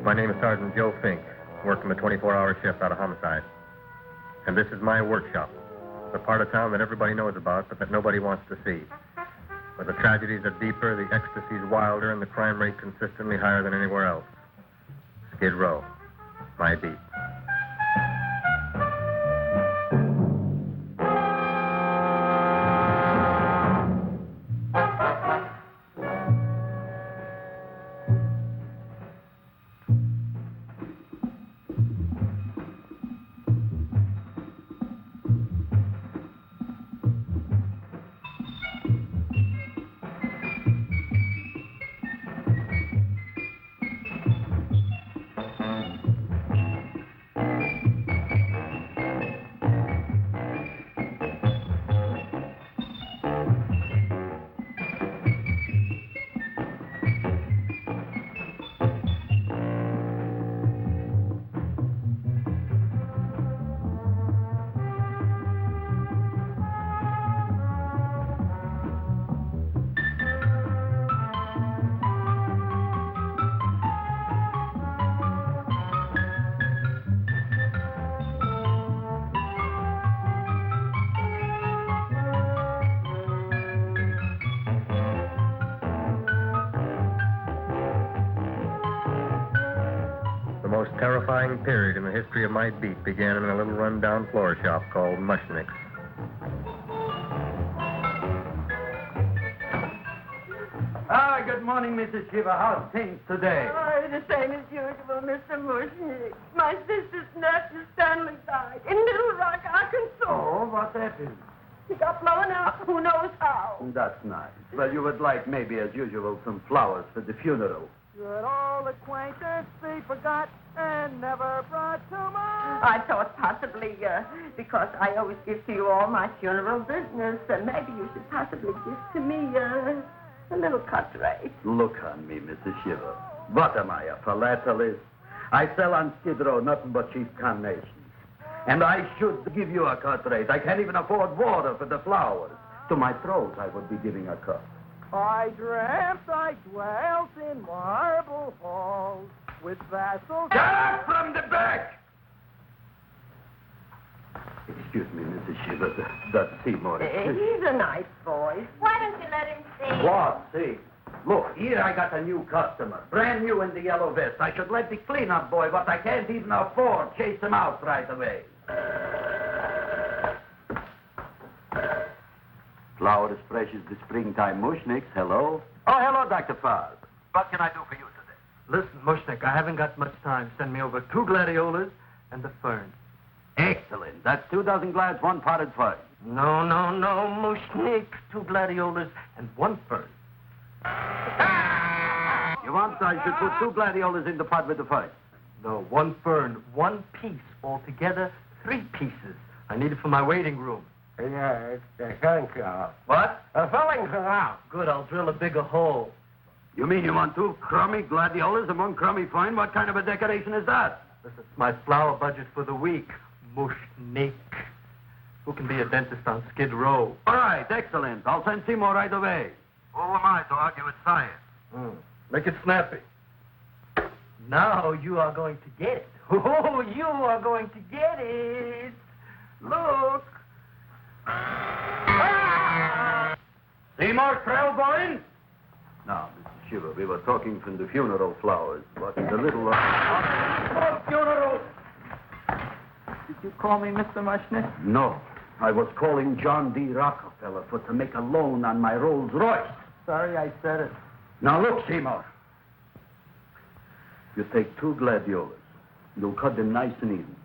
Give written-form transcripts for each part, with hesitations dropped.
My name is Sergeant Joe Fink, working a 24-hour shift out of homicide. And this is my workshop, the part of town that everybody knows about, but that nobody wants to see. Where the tragedies are deeper, the ecstasy's wilder, and the crime rate consistently higher than anywhere else. Skid Row, my beat. The most terrifying period in the history of my beat began in a little run-down floor shop called Mushnik's. Good morning, Mrs. Shiva. How's things today? Oh, the same as usual, Mr. Mushnik. My sister's nephew Stanley died in Little Rock, Arkansas. Oh, what happened? He got blown up. Who knows how? That's nice. Well, you would like, maybe as usual, some flowers for the funeral. Good old acquaintance be forgot and never brought to mind. I thought possibly, because I always give to you all my funeral business, maybe you should possibly give to me a little cut rate. Look on me, Mrs. Shiva. What am I, a philatelist? I sell on Skid Row nothing but cheap carnations. And I should give you a cut rate. I can't even afford water for the flowers. To my throat, I would be giving a cut. I dreamt I dwelt in marble halls with vassals. Get up from the back! Excuse me, Mrs. Shiva, that's Seymour. He's a nice boy. Why don't you let him see? What? See? Look, here I got a new customer. Brand new in the yellow vest. I should let the cleanup boy, but I can't even afford chase him out right away. Flower as fresh as the springtime Mushniks. Hello? Oh, hello, Dr. Farr. What can I do for you today? Listen, Mushnik, I haven't got much time. Send me over 2 gladiolas and the fern. Excellent. That's 2 dozen glads, 1 potted fern. No, Mushnik. 2 gladiolas and 1 fern. You want I should put 2 gladiolas in the pot with the fern? No, 1 fern, 1 piece. Altogether, 3 pieces. I need it for my waiting room. Yeah, thank you. What? Filling out. Good, I'll drill a bigger hole. You mean you want 2 crummy gladiolas and 1 crummy fern? What kind of a decoration is that? This is my flower budget for the week. Mushnik. Who can be a dentist on Skid Row? All right, excellent. I'll send Seymour right away. Who am I to argue with science? Make it snappy. Now you are going to get it. Oh, you are going to get it. Look. Seymour Krelboin? Now, Mrs. Shiva, we were talking from the funeral flowers, but the little... Funeral. Did you call me Mr. Mushnik? No. I was calling John D. Rockefeller to make a loan on my Rolls Royce. Sorry I said it. Now, look, Seymour. You take 2 gladiolas. You'll cut them nice and even.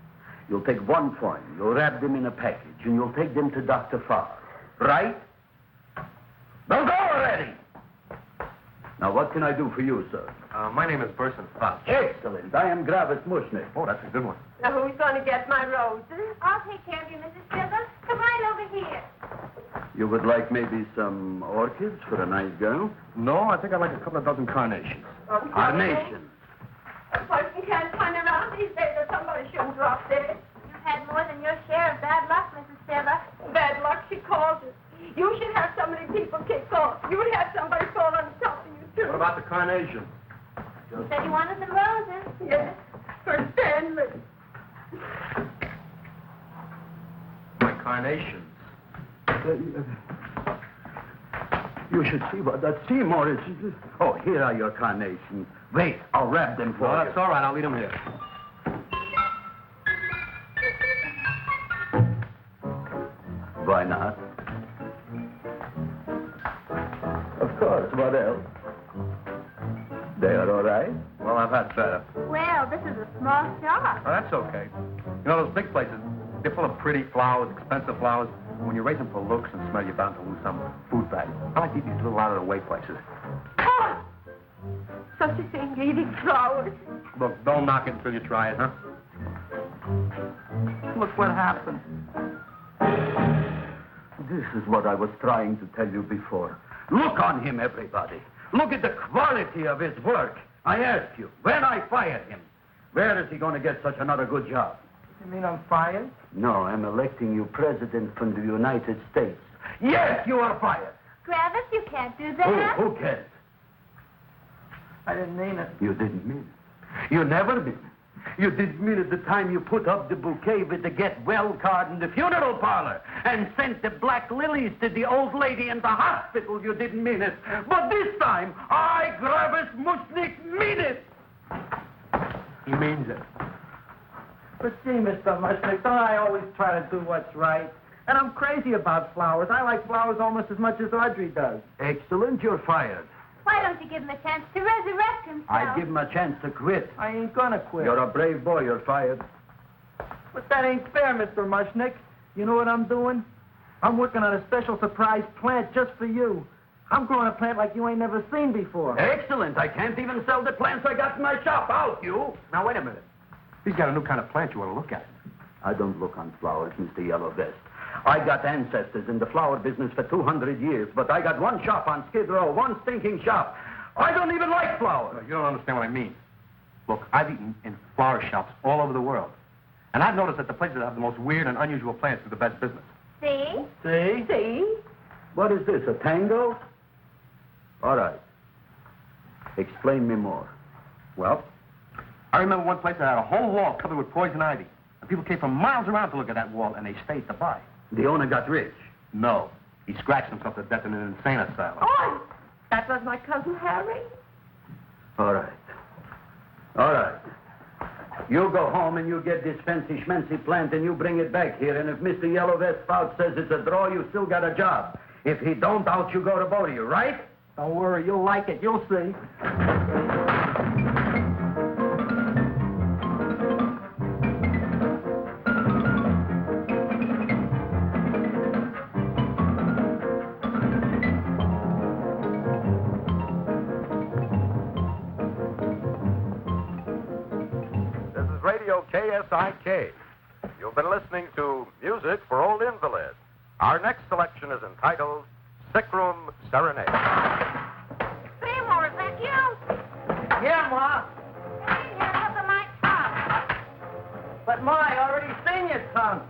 You'll take 1 fern. You'll wrap them in a package, and you'll take them to Dr. Farr. Right? Now go already! Now, what can I do for you, sir? My name is Burson Fox. Excellent. I am Gravis Mushnik. Oh, that's a good one. Now, who's going to get my roses? I'll take care of you, Mrs. Shiva. Come right over here. You would like maybe some orchids for a nice girl? No, I think I'd like a couple of dozen carnations. Carnations. A person can't find around these days that somebody shouldn't drop dead. You've had more than your share of bad luck, Mrs. Shiva. Bad luck, she calls it. You should have so many people kicked off. You would have somebody fall on top of you, too. What about the carnations? You said you wanted the roses. Yes, for Stanley. My carnations. You should see what that Seymour is. Oh, here are your carnations. Wait, I'll wrap them for No, you. that's all right. I'll leave them here. Why not? Of course, what else? They are all right? Well, I've had better. Well, this is a small shop. Oh, that's okay. You know, those big places, they're full of pretty flowers, expensive flowers. When you raise them for looks and smell, you're bound to lose some food value. I like these little out-of-the-way places. Oh, such a thing, eating flowers. Look, don't knock it until you try it, huh? Look what happened. This is what I was trying to tell you before. Look on him, everybody. Look at the quality of his work. I ask you, when I fired him, where is he going to get such another good job? You mean I'm fired? No, I'm electing you president from the United States. Yes, you are fired. Gravis, you can't do that. Who cares? I didn't mean it. You didn't mean it. You never mean it. You didn't mean it the time you put up the bouquet with the get well card in the funeral parlor and sent the black lilies to the old lady in the hospital. You didn't mean it. But this time, I, Gravis Mushnik, mean it. He means it. But see, Mr. Mushnik, don't I always try to do what's right? And I'm crazy about flowers. I like flowers almost as much as Audrey does. Excellent, you're fired. Why don't you give him a chance to resurrect himself? I give him a chance to quit. I ain't gonna quit. You're a brave boy, you're fired. But that ain't fair, Mr. Mushnik. You know what I'm doing? I'm working on a special surprise plant just for you. I'm growing a plant like you ain't never seen before. Excellent. I can't even sell the plants I got in my shop. Out, you. Now, wait a minute. He's got a new kind of plant you want to look at. I don't look on flowers, Mr. Yellow Vest. I got ancestors in the flower business for 200 years, but I got one shop on Skid Row, one stinking shop. I don't even like flowers. You don't understand what I mean. Look, I've eaten in flower shops all over the world. And I've noticed that the places that have the most weird and unusual plants do the best business. See? See? See? What is this, a tango? All right. Explain me more. Well, I remember one place that had a whole wall covered with poison ivy. And people came from miles around to look at that wall, and they stayed to buy. The owner got rich. No. He scratched himself to death in an insane asylum. Oh, that was my cousin Harry. All right. All right. You go home and you get this fancy schmancy plant and you bring it back here. And if Mr. Yellow Vest Spout says it's a draw, you still got a job. If he don't, out you go to Bodie, right? Don't worry, you'll like it. You'll see. Radio KSIK. You've been listening to Music for Old Invalids. Our next selection is entitled Sick Room Serenade. Seymour, is that you? Yeah, Ma. Hey, here, look at my tongue. But, Ma, I already seen your tongue.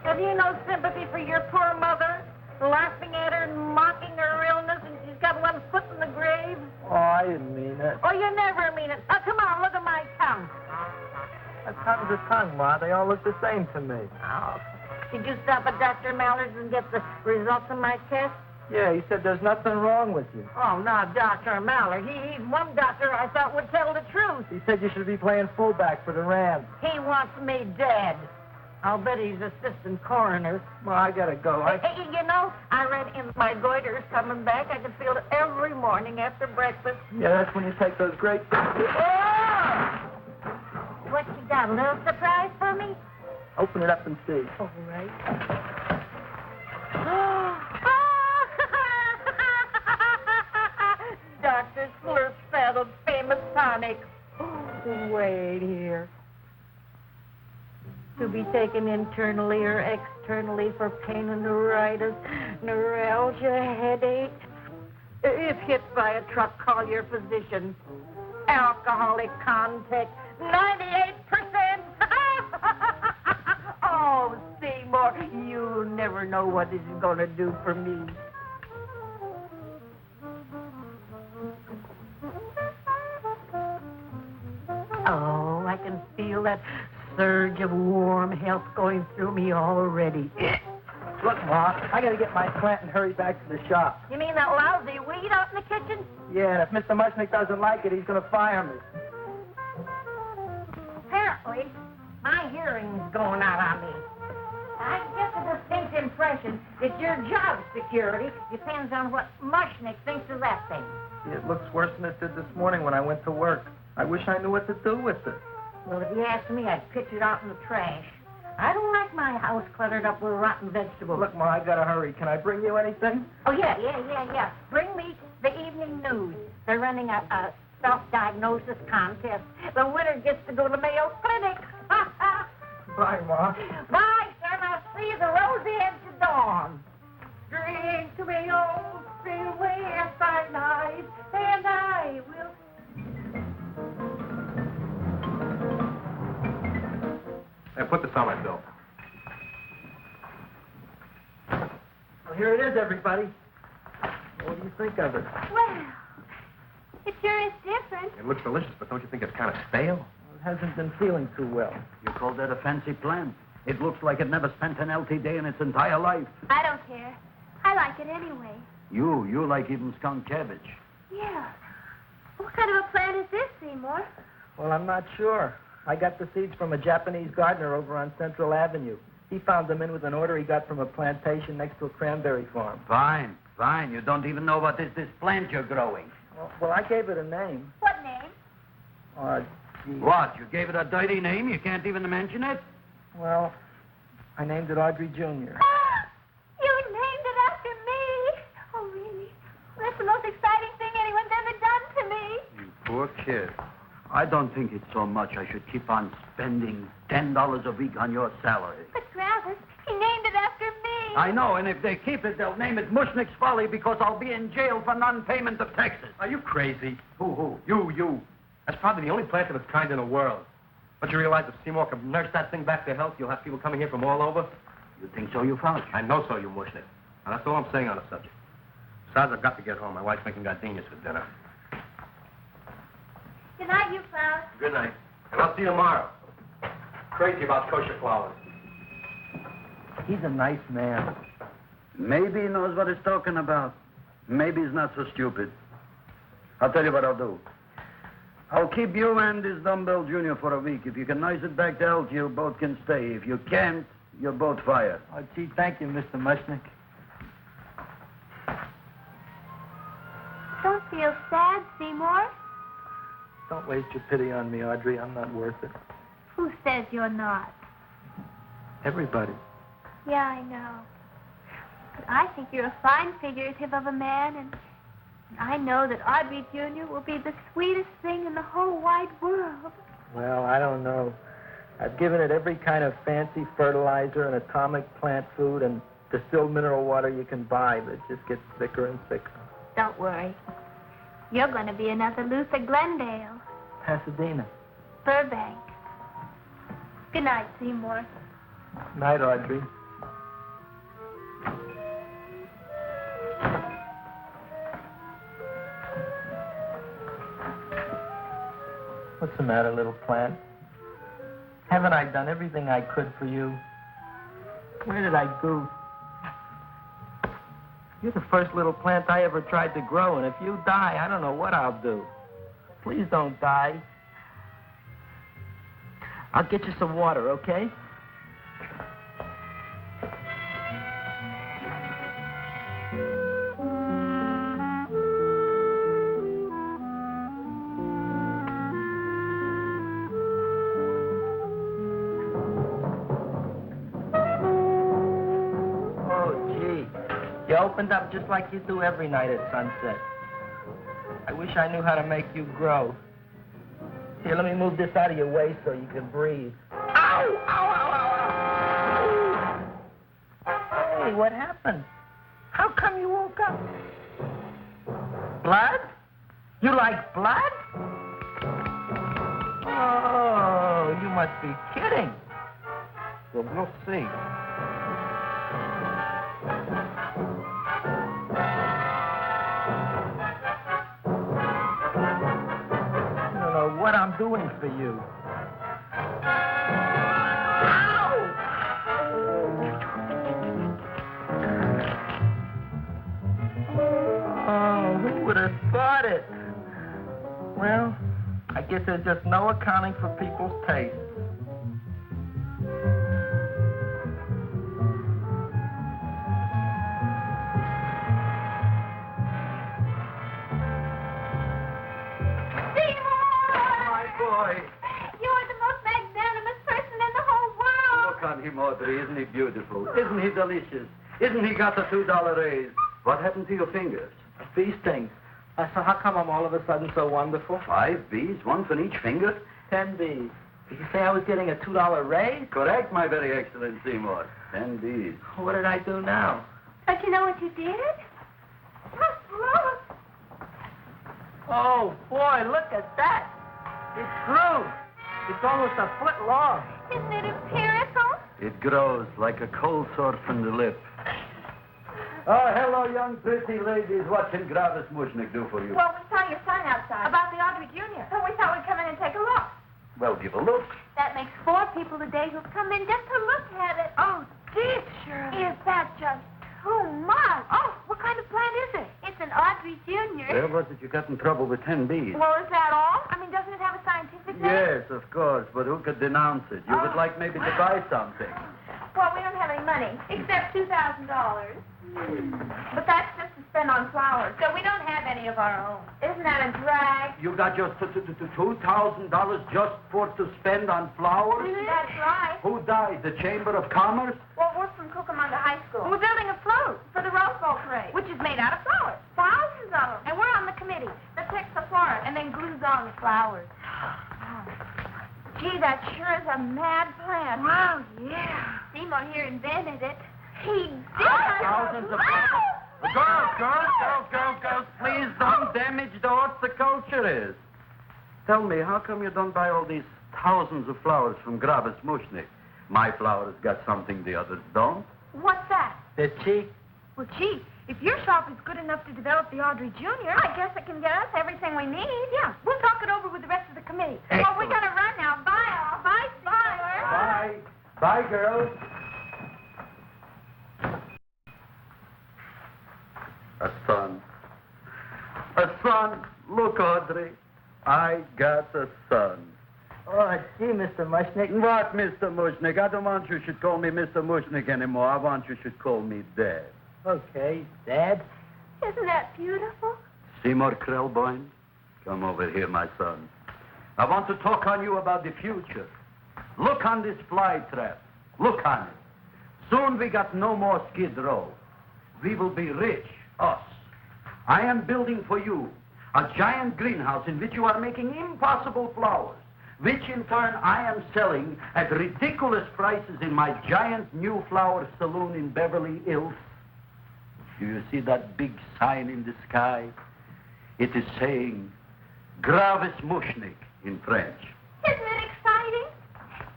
Have you no sympathy for your poor mother? Laughing at her and mocking her illness, and she's got one foot in the grave? Oh, I didn't mean it. Oh, you never mean it. Now, come on, look at my tongue. A tongue's a tongue, Ma. They all look the same to me. Oh. Did you stop at Dr. Mallard's and get the results of my test? Yeah, he said there's nothing wrong with you. Oh, no, Dr. Mallard. He's one doctor I thought would tell the truth. He said you should be playing fullback for the Rams. He wants me dead. I'll bet he's assistant coroner. Ma, I gotta go. Hey, you know, I read in my goiter's coming back. I can feel it every morning after breakfast. Yeah, that's when you take those great... Oh! What you got, a little surprise for me? Open it up and see. All right. Dr. Slurp Saddle's famous tonic. Wait here. To be taken internally or externally for pain and neuritis, neuralgia, headache. If hit by a truck, call your physician. Alcoholic contact, 98%. Oh, Seymour, you never know what this is going to do for me. Oh, I can feel that surge of warm health going through me already. Look, Ma, I gotta get my plant and hurry back to the shop. You mean that lousy weed out in the kitchen? Yeah, and if Mr. Mushnik doesn't like it, he's gonna fire me. Apparently, my hearing's going out on me. I get the distinct impression that your job security depends on what Mushnik thinks of that thing. It looks worse than it did this morning when I went to work. I wish I knew what to do with it. Well, if you ask me, I'd pitch it out in the trash. I don't like my house cluttered up with rotten vegetables. Look, Ma, I gotta hurry. Can I bring you anything? Oh, yeah. Bring me the evening news. They're running a self-diagnosis contest. The winner gets to go to Mayo Clinic. Bye, Ma. Bye, son. I'll see you the rosy edge of dawn. Drink to me, old freeway by night, and I will... Hey, put this on my bill. Well, here it is, everybody. What do you think of it? Well, it sure is different. It looks delicious, but don't you think it's kind of stale? Well, it hasn't been feeling too well. You call that a fancy plant? It looks like it never spent an LT day in its entire life. I don't care. I like it anyway. You like even skunk cabbage. Yeah. What kind of a plant is this, Seymour? Well, I'm not sure. I got the seeds from a Japanese gardener over on Central Avenue. He found them in with an order he got from a plantation next to a cranberry farm. Fine. You don't even know what is this plant you're growing. Well, I gave it a name. What name? Gee. What? You gave it a dirty name? You can't even mention it? Well, I named it Audrey Jr. You named it after me. Oh, really? Well, that's the most exciting thing anyone's ever done to me. You poor kid. I don't think it's so much I should keep on spending $10 a week on your salary. But Gravis, he named it after me. I know, and if they keep it, they'll name it Mushnik's Folly because I'll be in jail for non-payment of taxes. Are you crazy? Who? You. That's probably the only plant of its kind in the world. Don't you realize if Seymour can nurse that thing back to health, you'll have people coming here from all over? You think so, you found? I know so, you Mushnik. And that's all I'm saying on the subject. Besides, I've got to get home. My wife's making gardenias for dinner. Good night, you Klaus. Good night. And I'll see you tomorrow. Crazy about kosher flowers. He's a nice man. Maybe he knows what he's talking about. Maybe he's not so stupid. I'll tell you what I'll do. I'll keep you and this dumbbell junior for a week. If you can nurse it back to health, you both can stay. If you can't, you're both fired. Oh, gee, thank you, Mr. Mushnik. Don't feel sad, Seymour. Don't waste your pity on me, Audrey. I'm not worth it. Who says you're not? Everybody. Yeah, I know. But I think you're a fine figurative of a man, and I know that Audrey Jr. will be the sweetest thing in the whole wide world. Well, I don't know. I've given it every kind of fancy fertilizer and atomic plant food and distilled mineral water you can buy, but it just gets thicker and thicker. Don't worry. You're going to be another Luther Glendale. Pasadena. Burbank. Good night, Seymour. Night, Audrey. What's the matter, little plant? Haven't I done everything I could for you? Where did I goof? You're the first little plant I ever tried to grow, and if you die, I don't know what I'll do. Please don't die. I'll get you some water, okay? You opened up just like you do every night at sunset. I wish I knew how to make you grow. Here, let me move this out of your way so you can breathe. Ow! Ow, ow, ow, ow! Hey, what happened? How come you woke up? Blood? You like blood? Oh, you must be kidding. Well, we'll see. for what I'm doing for you. Oh, who would have thought it? Well, I guess there's just no accounting for people's tastes. You're the most magnanimous person in the whole world. Look on him, Audrey. Isn't he beautiful? Isn't he delicious? Isn't he got a $2 raise? What happened to your fingers? A bee sting. So how come I'm all of a sudden so wonderful? 5 bees, one for each finger? 10 bees. Did you say I was getting a $2 raise? Correct, my very excellent Seymour. 10 bees. What did I do now? Don't you know what you did? Look. Oh, boy, look at that. It grew. It's almost a foot long. Isn't it empirical? It grows like a cold sore from the lip. Oh, hello, young pretty ladies. What can Gravis Mushnik do for you? Well, we saw your son outside. About the Audrey Jr. So we thought we'd come in and take a look. Well, give a look. That makes 4 people today who've come in just to look at it. Oh, dear, Shirley. Is that just too much? Oh, what kind of plant is it? It's an Audrey Jr. Where was it you got in trouble with 10 bees? Well, is that all? I mean, doesn't it have a scientific name? Yes, of course, but who could denounce it? You would like maybe to buy something. Well, we don't have any money, except $2,000. But that's just to spend on flowers, so we don't have any of our own. Isn't that a drag? You got just $2,000 just to spend on flowers? That's right. Who died? The Chamber of Commerce? Well, we're from Cucamonga High School. We're building a float for the Rose Bowl parade, which is made out of flowers. Thousands of them. And we're on the committee that picks the flowers and then glues on the flowers. Gee, that sure is a mad plan. Wow, yeah. Seymour here invented it. He did. Thousands of Girls, please don't damage the horticulture is. Tell me, how come you don't buy all these thousands of flowers from Gravis Mushnik? My flowers got something the others don't. What's that? They're cheap. Well, gee, if your shop is good enough to develop the Audrey Jr., I guess it can get us everything we need. Yeah, we'll talk it over with the rest of the committee. Excellent. Well, we gotta run now. Bye, all. Bye, Seymour. Bye. Bye, girls. A son. A son. Look, Audrey. I got a son. Oh, gee, Mr. Mushnik. What, Mr. Mushnik? I don't want you should call me Mr. Mushnik anymore. I want you should call me Dad. Okay, Dad. Isn't that beautiful? Seymour Krelboin, come over here, my son. I want to talk on you about the future. Look on this fly trap. Look on it. Soon we got no more Skid Row. We will be rich, us. I am building for you a giant greenhouse in which you are making impossible flowers, which in turn I am selling at ridiculous prices in my giant new flower saloon in Beverly Hills. Do you see that big sign in the sky? It is saying, Gravis Mushnik in French. Isn't it exciting?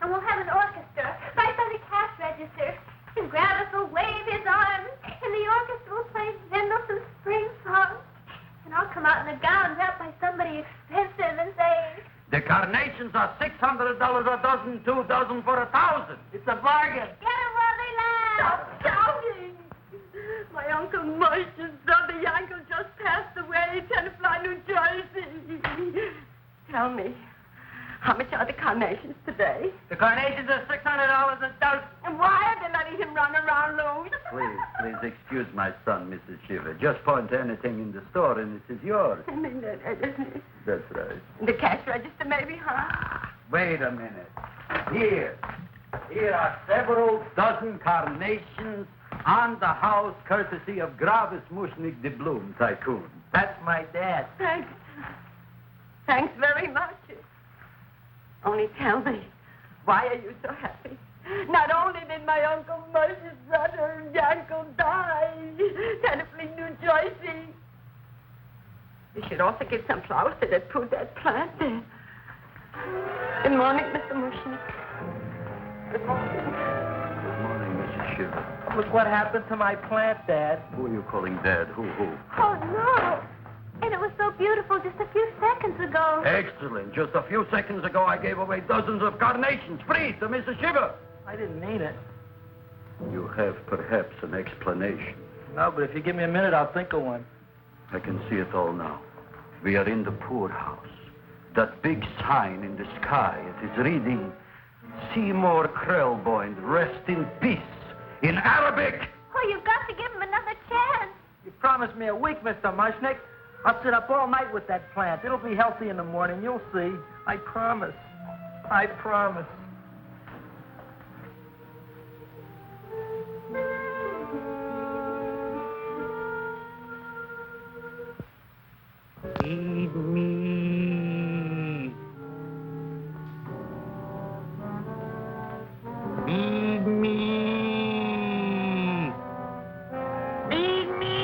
And we'll have an orchestra right by the cash register. And Gravis will wave his arms, and the orchestra will play Mendelssohn's Spring Song. And I'll come out in a gown wrapped by somebody expensive and say, The carnations are $600 a dozen, 2 dozen for 1,000. It's a bargain. get 'em while they last. Stop shouting. My Uncle Mush's brother Yankel just passed away in Tenafly, New Jersey. Tell me, how much are the carnations today? The carnations are $600 a dozen. And why are they letting him run around loose? Please excuse my son, Mrs. Shiver. Just point to anything in the store and it is yours. I mean, That's right. the cash register maybe, huh? Wait a minute. Here are several dozen carnations on the house courtesy of Gravis Mushnik the Bloom Tycoon. That's my dad. Thanks. Thanks very much. Only tell me, why are you so happy? Not only did my Uncle Mush's brother Yankel die, Tenafly, New Jersey. You should also get some flowers to that put that plant there. Good morning, Mr. Mushnik. Good morning. Good morning, Mrs. Shiver. Look what happened to my plant, Dad. Who are you calling Dad? Who? Oh, no. And it was so beautiful just a few seconds ago. Excellent. Just a few seconds ago, I gave away dozens of carnations free to Mrs. Shiver. I didn't mean it. You have perhaps an explanation. No, but if you give me a minute, I'll think of one. I can see it all now. We are in the poorhouse. That big sign in the sky, it is reading, Seymour Krelboin, rest in peace, in Arabic. Oh, you've got to give him another chance. You promised me a week, Mr. Mushnik. I'll sit up all night with that plant. It'll be healthy in the morning. You'll see. I promise. I promise. Feed me. Feed me. Feed me.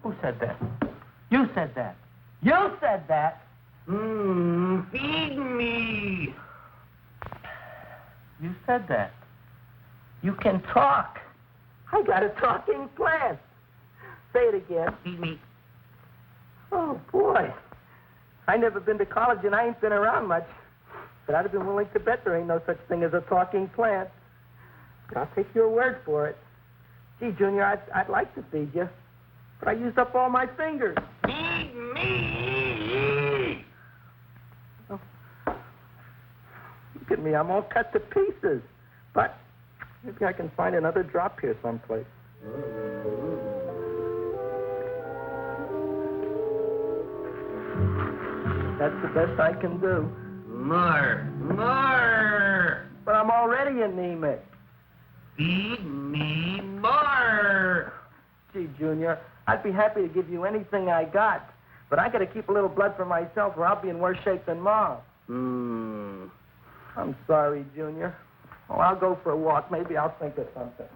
Who said that? You said that. You said that. Feed me. You said that. You can talk. I got a talking plant. Say it again. Feed me. Oh, boy. I never been to college and I ain't been around much. But I'd have been willing to bet there ain't no such thing as a talking plant. But I'll take your word for it. Gee, Junior, I'd like to feed you. But I used up all my fingers. Feed me! Oh. Look at me. I'm all cut to pieces. But maybe I can find another drop here someplace. That's the best I can do. More. But I'm already anemic. Feed me more. Gee, Junior, I'd be happy to give you anything I got. But I got to keep a little blood for myself or I'll be in worse shape than Mom. I'm sorry, Junior. Well, I'll go for a walk. Maybe I'll think of something.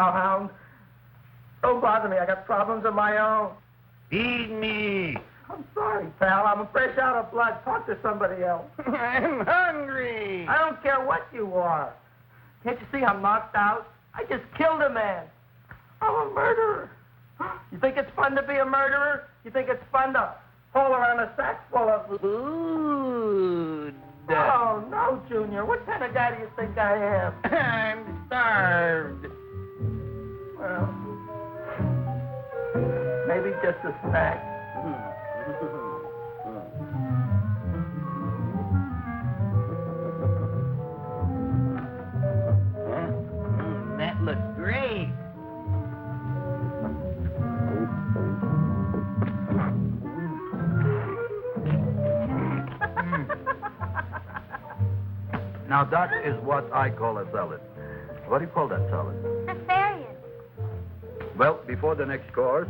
cowhound. Don't bother me. I got problems of my own. Feed me. I'm sorry, pal. I'm fresh out of blood. Talk to somebody else. I'm hungry. I don't care what you are. Can't you see I'm knocked out? I just killed a man. I'm a murderer. You think it's fun to be a murderer? You think it's fun to haul around a sack full of Food. Oh, no, Junior. What kind of guy do you think I am? I'm starved. Well, maybe just a snack. That looks great. Now, that is what I call a salad. What do you call that salad? Cesarean. Well, before the next course,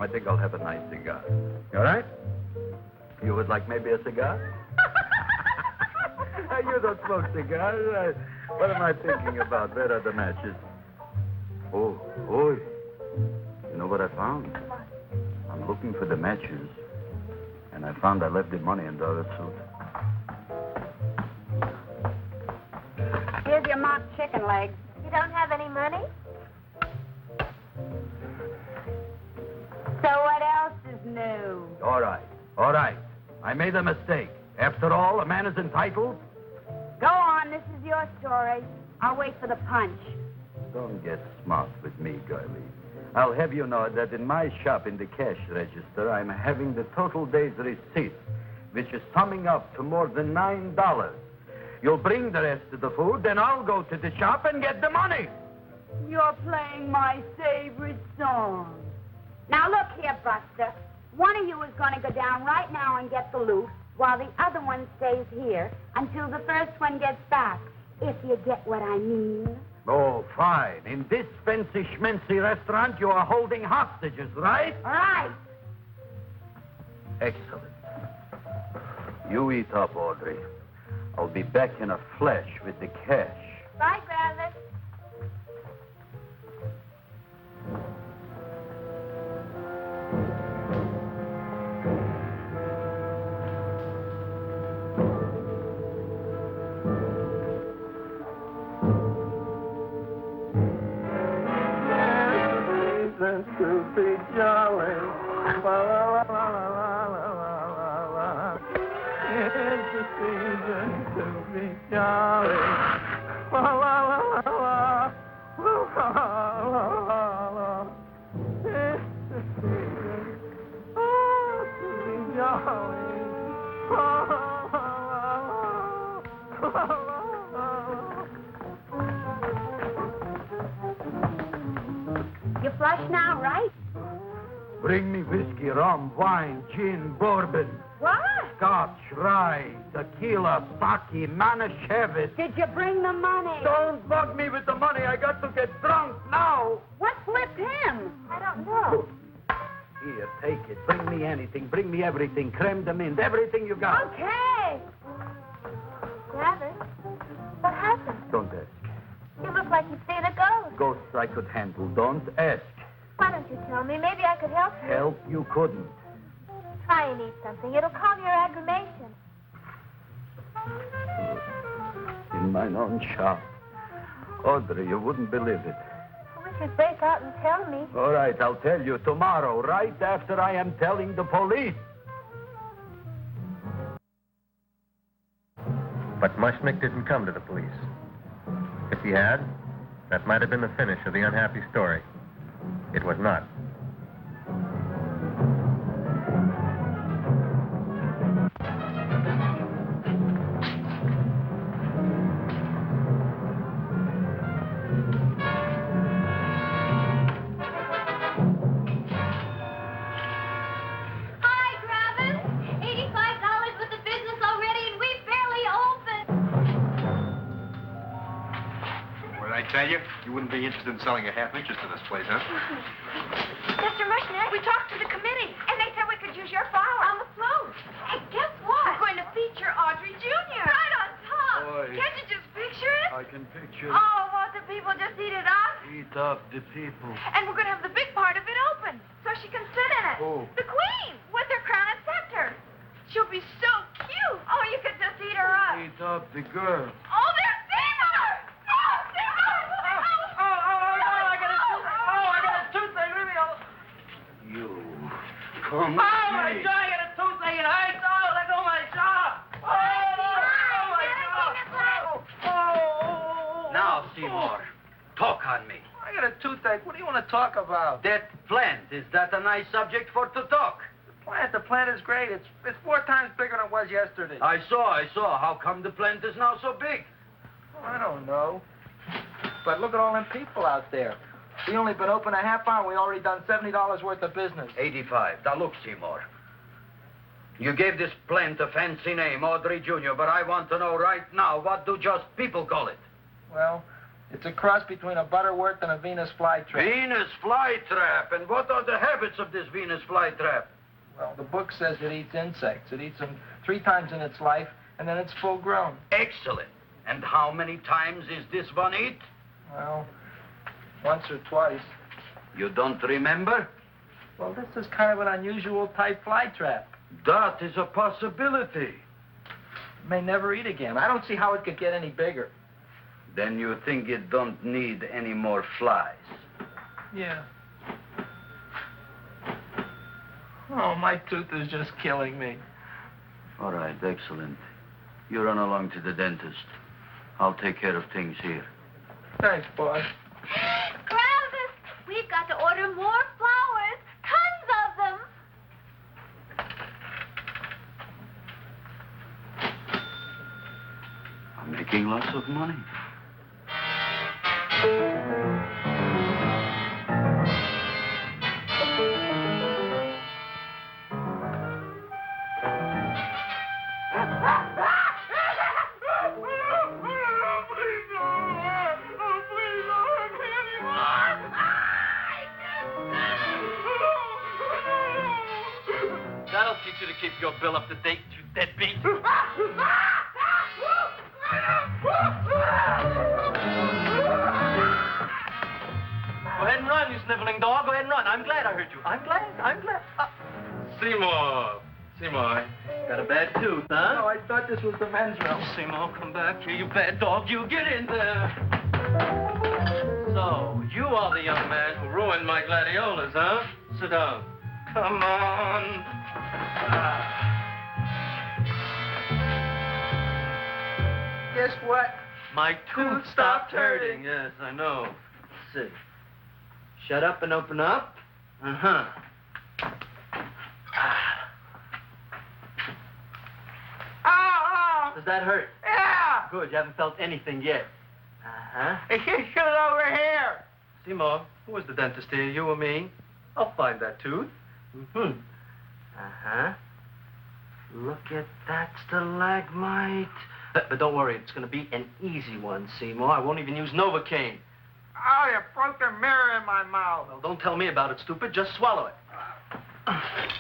I think I'll have a nice cigar. All right? You would like maybe a cigar? You don't smoke cigars. What am I thinking about? Where are the matches? Oh, you know what I found? I'm looking for the matches, and I found I left the money in the other suit. Here's your mock chicken legs. You don't have any money? So what else is new? All right. I made a mistake. After all, a man is entitled. Go on, this is your story. I'll wait for the punch. Don't get smart with me, girlie. I'll have you know that in my shop in the cash register, I'm having the total day's receipt, which is summing up to more than $9. You'll bring the rest of the food, then I'll go to the shop and get the money. You're playing my favorite song. Now look here, Buster. One of you is going to go down right now and get the loot, while the other one stays here until the first one gets back, if you get what I mean. Oh, fine. In this fancy schmancy restaurant, you are holding hostages, right? Right. Excellent. You eat up, Audrey. I'll be back in a flash with the cash. Bye, Gravis. To be jolly. La, la, la, la, la, la, la, la. It's the season to be jolly. La, la, la, la, la. La, la, la, la. It's the season to be jolly. La, la, la, la, la, la, la. You flush now, right? Bring me whiskey, rum, wine, gin, bourbon, What? scotch, rye, tequila, sake, Manischewitz. Did you bring the money? Don't bug me with the money. I got to get drunk now. What flipped him? I don't know. Here, take it. Bring me anything. Bring me everything. Creme de menthe. Everything you got. Okay. Gravis, what happened? Don't ask. You look like you've seen a ghost. Ghosts I could handle. Don't ask. Why don't you tell me? Maybe I could help you. Help you couldn't. Try and eat something. It'll calm your aggravation. In mine own shop. Audrey, you wouldn't believe it. I wish you'd break out and tell me. All right, I'll tell you tomorrow, right after I am telling the police. But Mushnik didn't come to the police. If he had, that might have been the finish of the unhappy story. It was not. Hi, Gravis. $85 with the business already, and we barely opened. What did I tell you? You wouldn't be interested in selling a half interest in this place, huh? Mr. Mushnik, we talked to the committee, and they said we could use your flower on the float. Hey, guess what? We're going to feature Audrey Jr. Right on top. Boy. Can't you just picture it? I can picture Oh, won't the people just eat it up? Eat Eat up the people. And we're going to have the big part of it open, so she can sit in it. Who? The queen, with her crown and scepter. She'll be so cute. Oh, you could just eat her up. Eat up the girl. Oh, there's Seymour! No, Seymour! I got a toothache. Leave me alone. You. Come Oh, my jaw, I got a toothache and I saw. Let go of my jaw. Now, Seymour, talk on me. I got a toothache. What do you want to talk about? That plant, is that a nice subject for to talk? The plant is great. It's 4 times bigger than it was yesterday. I saw. How come the plant is now so big? Oh, I don't know. But look at all them people out there. We only been open a half hour. We already done $70 worth of business. 85. Now, look, Seymour. You gave this plant a fancy name, Audrey Jr., but I want to know right now, what do just people call it? Well, it's a cross between a Butterworth and a Venus flytrap. Venus flytrap. And what are the habits of this Venus flytrap? Well, the book says it eats insects. It eats them 3 times in its life, and then it's full grown. Excellent. And how many times is this one eat? Well, once or twice. You don't remember? Well, this is kind of an unusual type flytrap. That is a possibility. It may never eat again. I don't see how it could get any bigger. Then you think it don't need any more flies? Yeah. Oh, my tooth is just killing me. All right, excellent. You run along to the dentist. I'll take care of things here. Thanks, boy. Gravis, we've got to order more flowers. Tons of them. I'm making lots of money. That'll teach you to keep your bill up to date, you deadbeat. Go ahead and run, you sniveling dog. Go ahead and run. I'm glad I heard you. I'm glad. Seymour, got a bad tooth, huh? No, I thought this was the men's room. Seymour, come back here, you bad dog. You get in there. So, you are the young man who ruined my gladiolas, huh? Sit down. Come on. Guess what? My tooth stopped hurting. Yes, I know. Let's see. Shut up and open up. Uh-huh. Oh! Does that hurt? Yeah! Good, you haven't felt anything yet. Uh-huh. It's just shoot over here. Seymour, who is the dentist here, you or me? I'll find that tooth. Mm-hmm. Uh-huh. Look at that stalagmite. But don't worry, it's going to be an easy one, Seymour. I won't even use Novocaine. Oh, you broke the mirror in my mouth. Well, don't tell me about it, stupid. Just swallow it.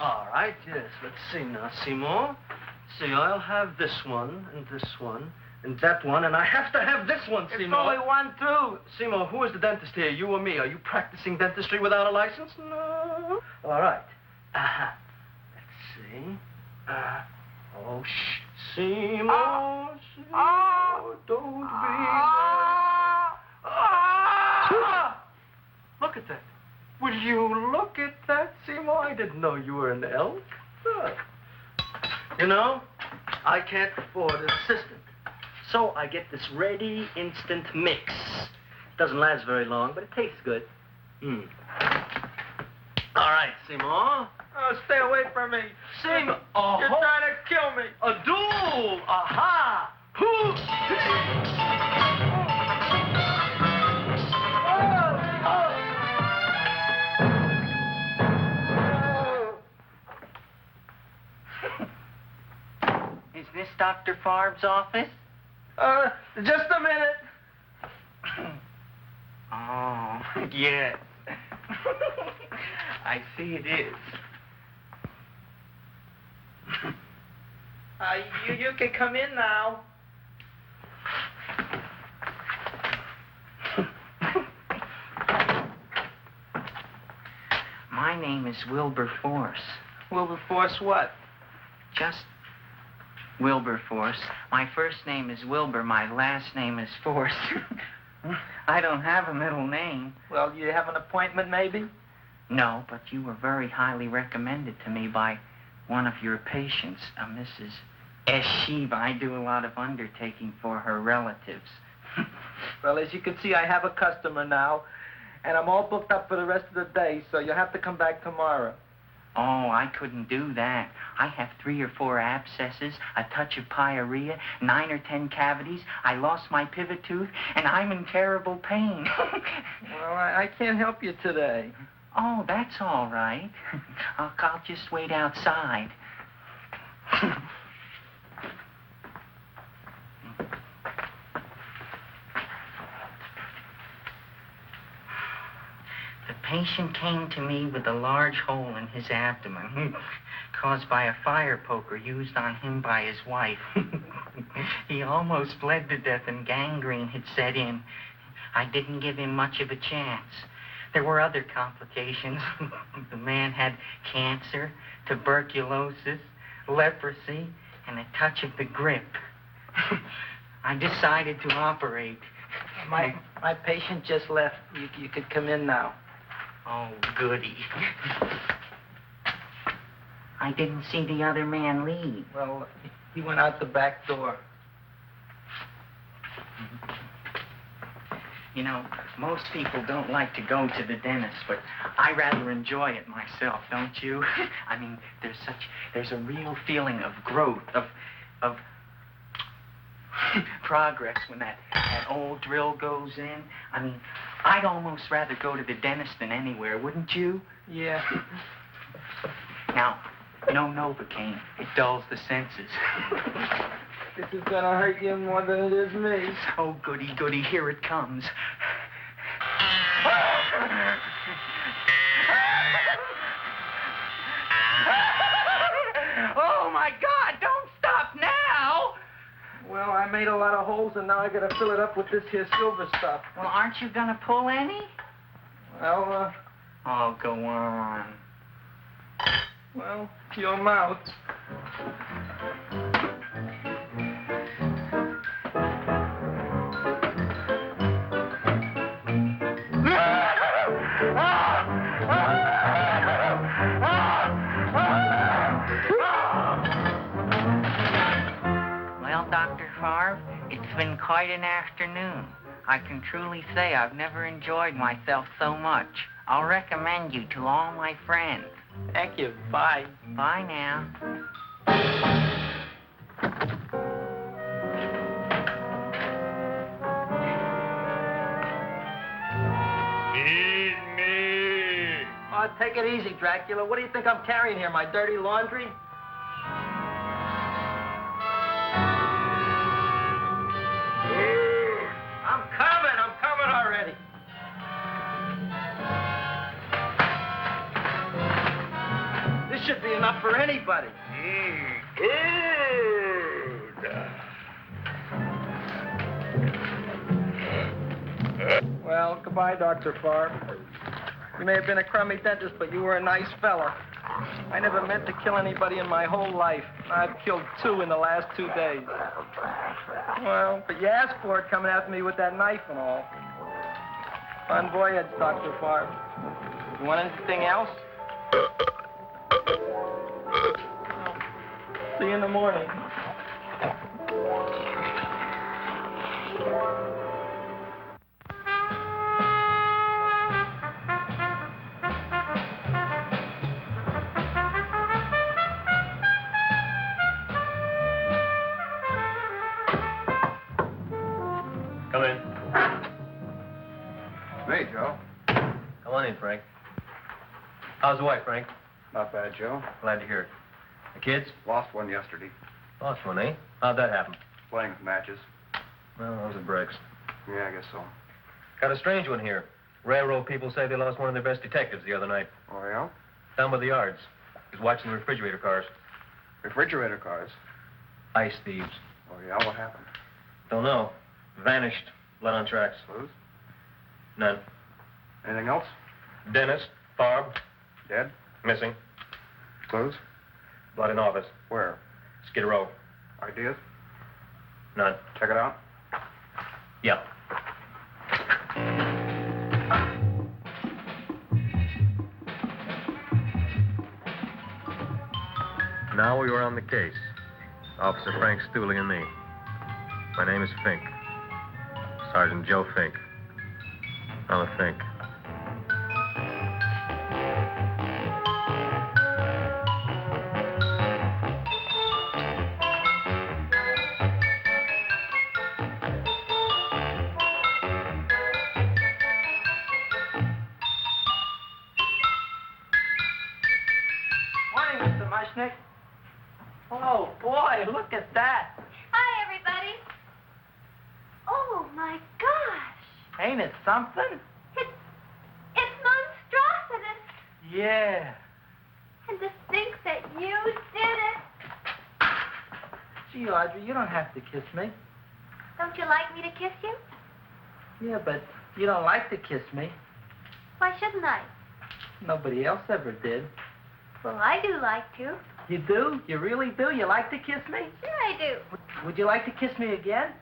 All right, yes. Let's see now, Seymour. See, I'll have this one, and that one, and I have to have this one, It's Seymour. only one tooth. Seymour, who is the dentist here, you or me? Are you practicing dentistry without a license? No. All right. Uh-huh. Let's see. Oh, shh. Seymour, Seymour, don't be Look at that. Will you look at that, Seymour? I didn't know you were an elk. Look. You know, I can't afford an assistant. So I get this ready instant mix. Doesn't last very long, but it tastes good. All right, Seymour. Oh, stay away from me. Seymour. You're trying to kill me. A duel. Aha. Hoo. Is this Dr. Farb's office? Just a minute. Oh, yes. I see it is. You can come in now. My name is Wilberforce. Wilberforce what? Just Wilberforce. My first name is Wilbur. My last name is Force. I don't have a middle name. Well, you have an appointment, maybe? No, but you were very highly recommended to me by one of your patients, a Mrs. S. Sheba. I do a lot of undertaking for her relatives. Well, as you can see, I have a customer now, and I'm all booked up for the rest of the day, so you'll have to come back tomorrow. Oh, I couldn't do that. I have 3 or 4 abscesses, a touch of pyorrhea, 9 or 10 cavities. I lost my pivot tooth, and I'm in terrible pain. Well, I can't help you today. Oh, that's all right. I'll just wait outside. The patient came to me with a large hole in his abdomen, caused by a fire poker used on him by his wife. He almost bled to death and gangrene had set in. I didn't give him much of a chance. There were other complications. The man had cancer, tuberculosis, leprosy, and a touch of the grip. I decided to operate. My patient just left. You could come in now. Oh, goody. I didn't see the other man leave. Well, he went out the back door. You know, most people don't like to go to the dentist, but I rather enjoy it myself, don't you? I mean, there's a real feeling of growth, of progress when that old drill goes in. I mean, I'd almost rather go to the dentist than anywhere, wouldn't you? Yeah. Now, no Novocaine. It dulls the senses. This is gonna hurt you more than it is me. Oh, goody, goody, here it comes. Oh, my God, don't stop now! Well, I made a lot of holes, and now I gotta fill it up with this here silver stuff. Well, aren't you gonna pull any? Well, Oh, go on. well, your mouth. Well, Dr. Favre, it's been quite an afternoon. I can truly say I've never enjoyed myself so much. I'll recommend you to all my friends. Thank you. Bye. Bye now. Feed me. Oh, take it easy, Dracula. What do you think I'm carrying here, my dirty laundry? I'm coming already. This should be enough for anybody. Well, goodbye, Dr. Favre. You may have been a crummy dentist, but you were a nice fella. I never meant to kill anybody in my whole life. I've killed 2 in the last 2 days. Well, but you asked for it coming after me with that knife and all. Fun voyage, Dr. Favre. You want anything else? See you in the morning. Come in. Hey, Joe. Come on in, Frank. How's the wife, Frank? Not bad, Joe. Glad to hear it. The kids? Lost one yesterday. Lost one, eh? How'd that happen? Playing matches. Well, those are breaks. Yeah, I guess so. Got a strange one here. Railroad people say they lost one of their best detectives the other night. Oh, yeah? Down by the yards. He was watching the refrigerator cars. Refrigerator cars. Ice thieves. Oh, yeah? What happened? Don't know. Vanished. Blood on tracks. Clues? None. Anything else? Dennis, Barb, Dead? Missing. Clues? Blood in office. Where? Skid Row. Ideas? None. Check it out. Yeah. Now we were on the case. Officer Frank Stooley and me. My name is Fink. Sergeant Joe Fink. I'm a Fink. Morning, Mr. Mushnik. Oh, boy, look at that. Hi, everybody. Oh, my gosh. Ain't it something? It's monstrosity. Yeah. And to think that you did it. Gee, Audrey, you don't have to kiss me. Don't you like me to kiss you? Yeah, but you don't like to kiss me. Why shouldn't I? Nobody else ever did. Well, I do like to. You do? You really do? You like to kiss me? Sure I do. Would you like to kiss me again?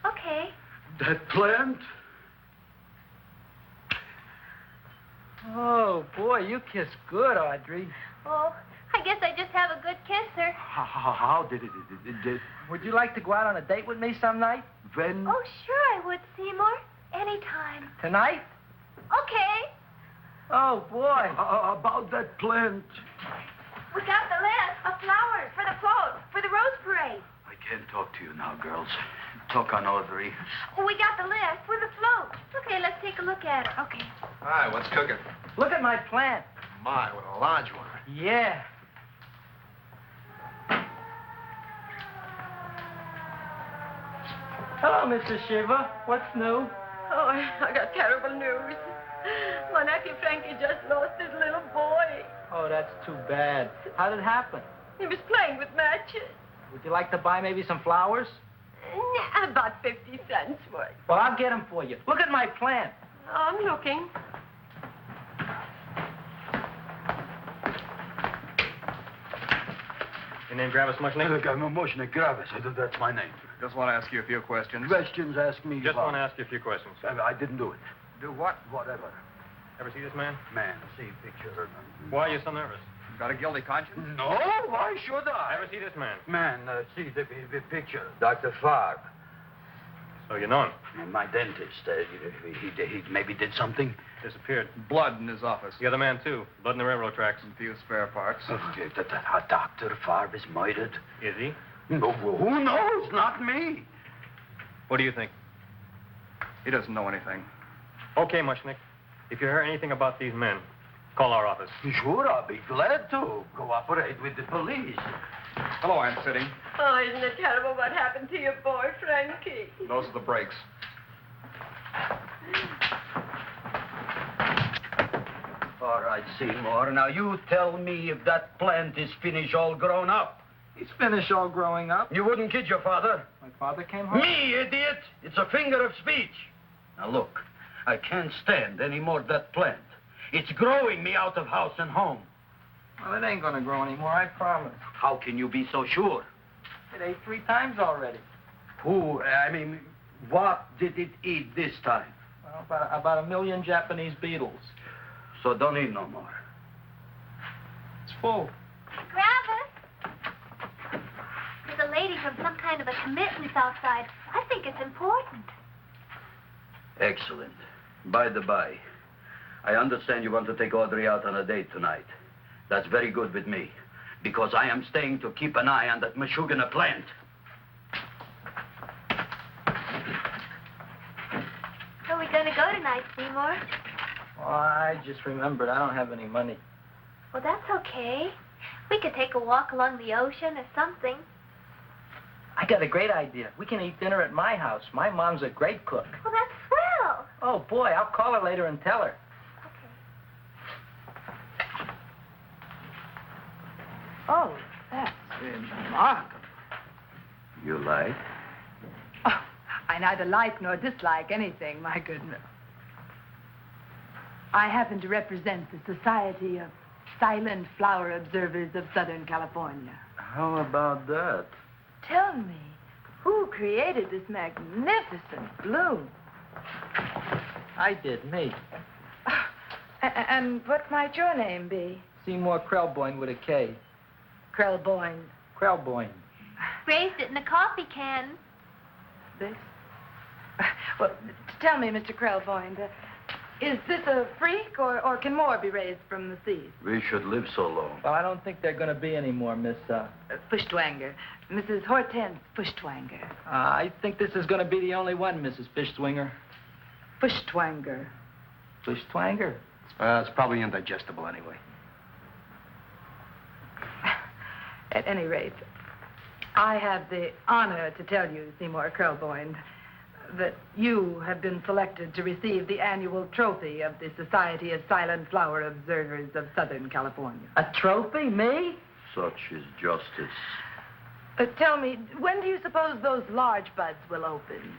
Okay. That plant? Oh, boy, you kiss good, Audrey. Oh, I guess I just have a good kisser. How did it? Would you like to go out on a date with me some night? When? Oh, sure I would, Seymour. Anytime. Tonight? Okay. Oh, boy. About that plant. We got the list of flowers for the float, for the rose parade. I can't talk to you now, girls. Talk on Audrey. We got the list for the float. Okay, let's take a look at it. Okay. Hi, what's cooking? Look at my plant. My, what a large one. Yeah. Hello, Mrs. Shiva. What's new? Oh, I got terrible news. My nephew Frankie just lost his little boy. Oh, that's too bad. How did it happen? He was playing with matches. Would you like to buy maybe some flowers? About 50 cents worth. Well, I'll get them for you. Look at my plant. I'm looking. Your name Gravis Mushnik? Look, I'm a Mushnik, Gravis. That's my name. Just want to ask you a few questions. Questions, ask me. Just want to ask you a few questions. I didn't do it. Do what? Whatever. Ever see this man? Man, see picture. Why are you so nervous? Got a guilty conscience? No, why should I? Ever see this man? Man, see the picture. Dr. Farb. So you know him? My dentist. He maybe did something. Disappeared. Blood in his office. The other man, too. Blood in the railroad tracks. And few spare parts. Dr. Farb is murdered. Is he? No, who knows? Not me. What do you think? He doesn't know anything. Okay, Mushnik. If you hear anything about these men, call our office. Sure, I'll be glad to cooperate with the police. Hello, I'm sitting. Oh, isn't it terrible what happened to your boy, Frankie? Those are the brakes. All right, Seymour. Now, you tell me if that plant is finished all grown up. He's finished all growing up. You wouldn't kid your father. My father came home. Me, idiot! It's a figure of speech. Now, look, I can't stand any more of that plant. It's growing me out of house and home. Well, it ain't gonna grow anymore, I promise. How can you be so sure? It ate 3 times already. What did it eat this time? Well, about 1 million Japanese beetles. So don't eat no more. It's full. Gravis. There's a lady from some kind of a commitment outside. I think it's important. Excellent. By the by, I understand you want to take Audrey out on a date tonight. That's very good with me, because I am staying to keep an eye on that Meshuggah plant. Where are we going to go tonight, Seymour? Oh, I just remembered I don't have any money. Well, that's okay. We could take a walk along the ocean or something. I got a great idea. We can eat dinner at my house. My mom's a great cook. Well, that's swell. Oh, boy, I'll call her later and tell her. Oh, that's remarkable. You like? Oh, I neither like nor dislike anything, my goodness. I happen to represent the Society of silent flower observers of Southern California. How about that? Tell me, who created this magnificent bloom? I did, me. And what might your name be? Seymour Krelboin with a K. Krelboin. Krelboin. Raised it in a coffee can. This? Well, tell me, Mr. Krelboin, is this a freak, or can more be raised from the seas? We should live so long. Well, I don't think there are going to be any more, Miss, Fuschtwanger. Mrs. Hortense Fuschtwanger. I think this is going to be the only one, Mrs. Fishswinger. Fuschtwanger. Fuschtwanger? It's probably indigestible anyway. At any rate, I have the honor to tell you, Seymour Krelboin, that you have been selected to receive the annual trophy of the Society of Silent Flower Observers of Southern California. A trophy? Me? Such is justice. Tell me, when do you suppose those large buds will open?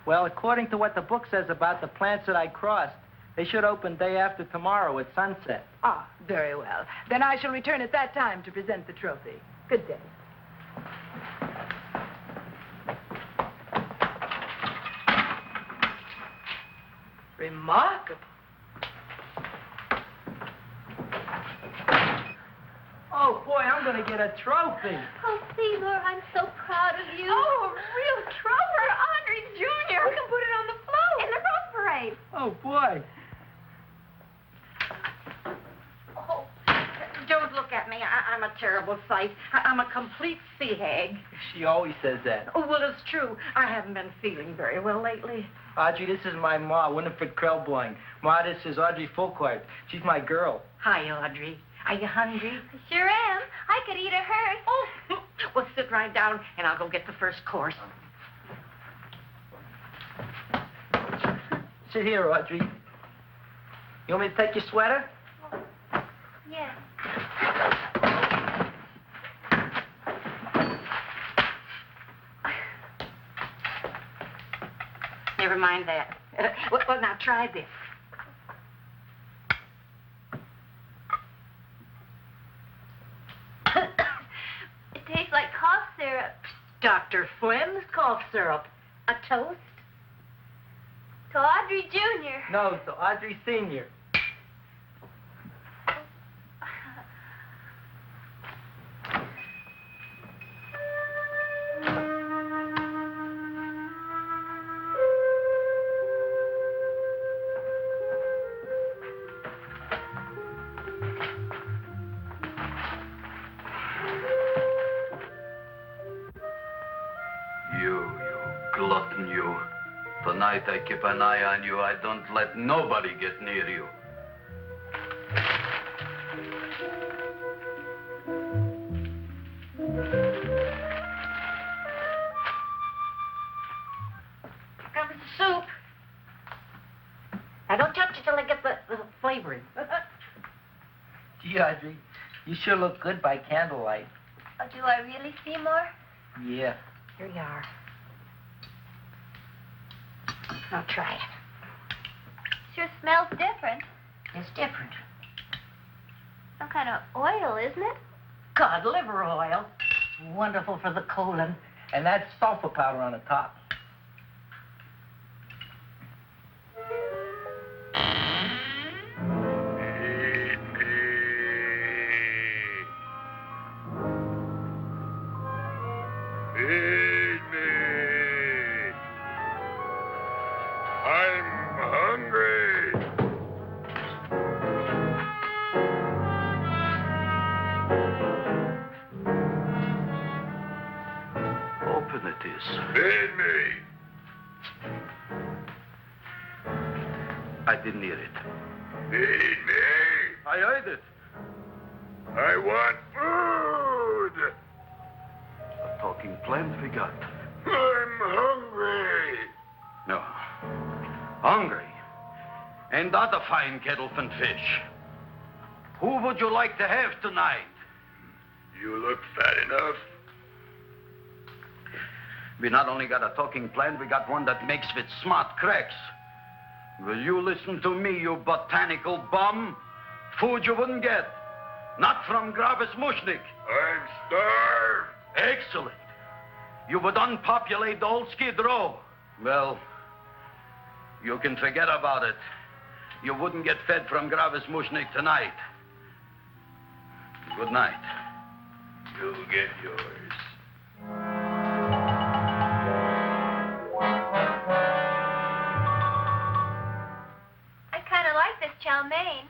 Well, according to what the book says about the plants that I crossed, they should open day after tomorrow at sunset. Ah, very well. Then I shall return at that time to present the trophy. Good day. Remarkable. Oh, boy, I'm going to get a trophy. Oh, Seymour, I'm so proud of you. Oh, a real trophy, Audrey Jr. We can put it on the float in the Rose Parade. Oh, boy. Oh, don't look at me. I'm a terrible sight. I'm a complete sea hag. She always says that. Oh, well, it's true. I haven't been feeling very well lately. Audrey, this is my ma, Winifred Krelboin. Ma, this is Audrey Fulquard. She's my girl. Hi, Audrey. Are you hungry? I sure am. I could eat a hearse. Oh, well, sit right down, and I'll go get the first course. Sit here, Audrey. You want me to take your sweater? Yeah. Never mind that. Well, now try this. It tastes like cough syrup. Dr. Flynn's cough syrup. A toast? To Audrey Jr. No, to Audrey Sr. You glutton, you. Tonight I keep an eye on you. I don't let nobody get near you. Here comes the soup. Now, don't touch it till I get the flavoring. Gee, Audrey, you sure look good by candlelight. Oh, do I really, Seymour? Yeah. Here you are. Now try it. Sure smells different. It's different. Some kind of oil, isn't it? Cod liver oil. It's wonderful for the colon. And that's sulfur powder on the top. Feed me. I'm hungry. Open it is. Feed me. I didn't hear it. Feed me. I heard it. I want food. A talking plant we got. I'm hungry. No. Hungry. And that a fine kettlefen fish. Who would you like to have tonight? You look fat enough. We not only got a talking plant, we got one that makes with smart cracks. Will you listen to me, you botanical bum? Food you wouldn't get. Not from Gravis Mushnik. I'm starved. Excellent. You would unpopulate the old Skid Row. Well, you can forget about it. You wouldn't get fed from Gravis Mushnik tonight. Good night. You'll get yours. I kind of like this chow mein.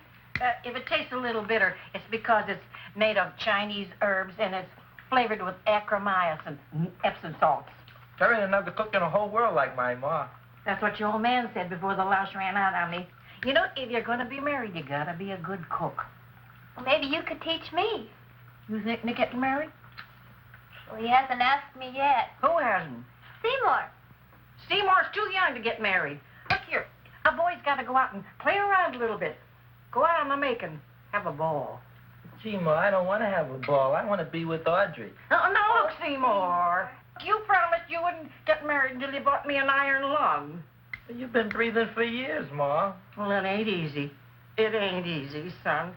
If it tastes a little bitter, it's because it's made of Chinese herbs and it's flavored with acromycin and Epsom salts. There ain't another cook in the whole world like my ma. That's what your old man said before the louse ran out on me. You know, if you're going to be married, you got to be a good cook. Well, maybe you could teach me. You think Nick getting married? Well, he hasn't asked me yet. Who hasn't? Seymour. Seymour's too young to get married. Look here, a boy's got to go out and play around a little bit. Go out on the making, have a ball. Gee, Ma, I don't want to have a ball. I want to be with Audrey. No, look, Seymour. You promised you wouldn't get married until you bought me an iron lung. You've been breathing for years, Ma. Well, it ain't easy. It ain't easy, son.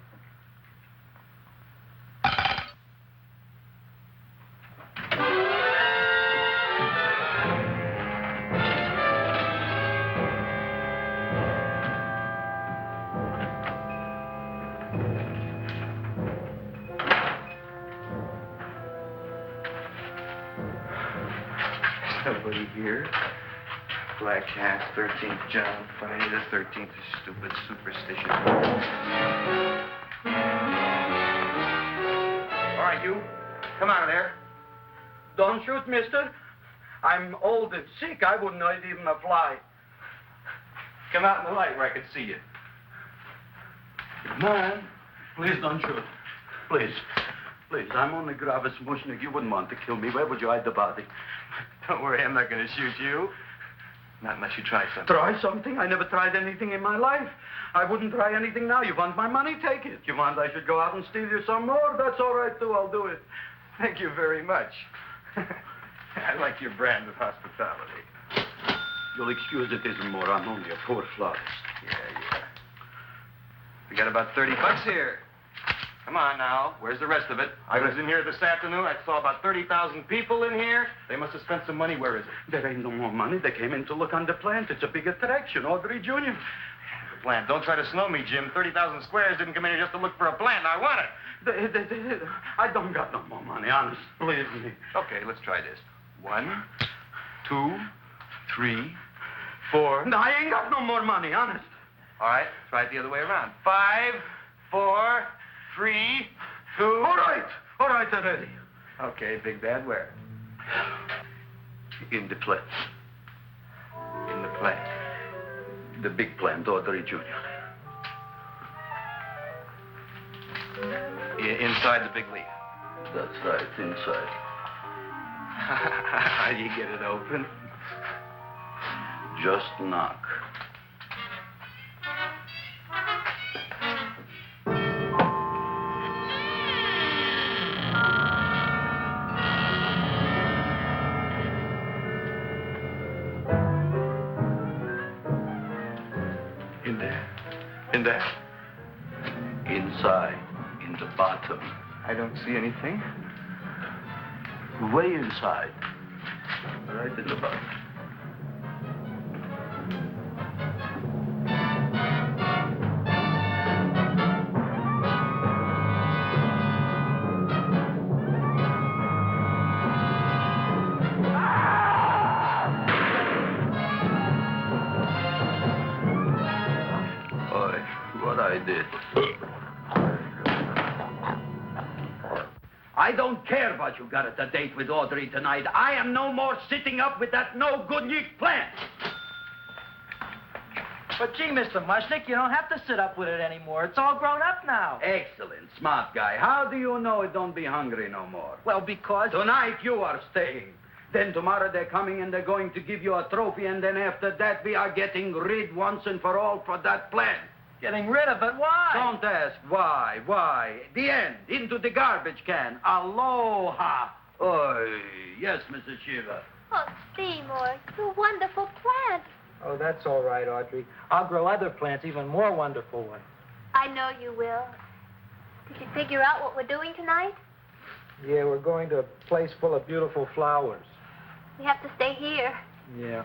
Nobody here. Black Cat, 13th John, Friday the 13th is stupid superstition. All right, you. Come out of there. Don't shoot, mister. I'm old and sick. I wouldn't hurt even a fly. Come out in the light where I can see you. Man, please don't shoot. Please. Please, I'm only Gravis Mushnik. You wouldn't want to kill me. Where would you hide the body? Don't worry, I'm not going to shoot you. Not unless you try something. Try something? I never tried anything in my life. I wouldn't try anything now. You want my money? Take it. You want I should go out and steal you some more? That's all right, too. I'll do it. Thank you very much. I like your brand of hospitality. You'll excuse it isn't more. I'm only a poor florist. Yeah. We got about $30 here. Come on now. Where's the rest of it? I was in here this afternoon. I saw about 30,000 people in here. They must have spent some money. Where is it? There ain't no more money. They came in to look on the plant. It's a big attraction. Audrey Jr. The plant. Don't try to snow me, Jim. 30,000 squares didn't come in here just to look for a plant. I want it. I don't got no more money, honest. Believe me. Okay, let's try this. 1, 2, 3, 4. No, I ain't got no more money, honest. All right, try it the other way around. 5, 4, 3, 2. All right already. Okay, Big Bad, where? In the plant. In the plant. The big plant, Audrey Jr. Inside the big leaf. That's right, inside. How do you get it open? Just knock. In there? Inside, in the bottom. I don't see anything. Way inside. Right in the bottom. I don't care what you got at the date with Audrey tonight. I am no more sitting up with that no-good Nick plant. But gee, Mr. Mushnik, you don't have to sit up with it anymore. It's all grown up now. Excellent, smart guy. How do you know it don't be hungry no more? Well, because... Tonight you are staying. Then tomorrow they're coming and they're going to give you a trophy, and then after that we are getting rid once and for all for that plant. Getting rid of it? Why? Don't ask why. Why? The end. Into the garbage can. Aloha. Oy. Yes, Mrs. Shiva. Oh, Seymour, you wonderful plant. Oh, that's all right, Audrey. I'll grow other plants, even more wonderful ones. I know you will. We should figure out what we're doing tonight. Yeah, we're going to a place full of beautiful flowers. We have to stay here. Yeah.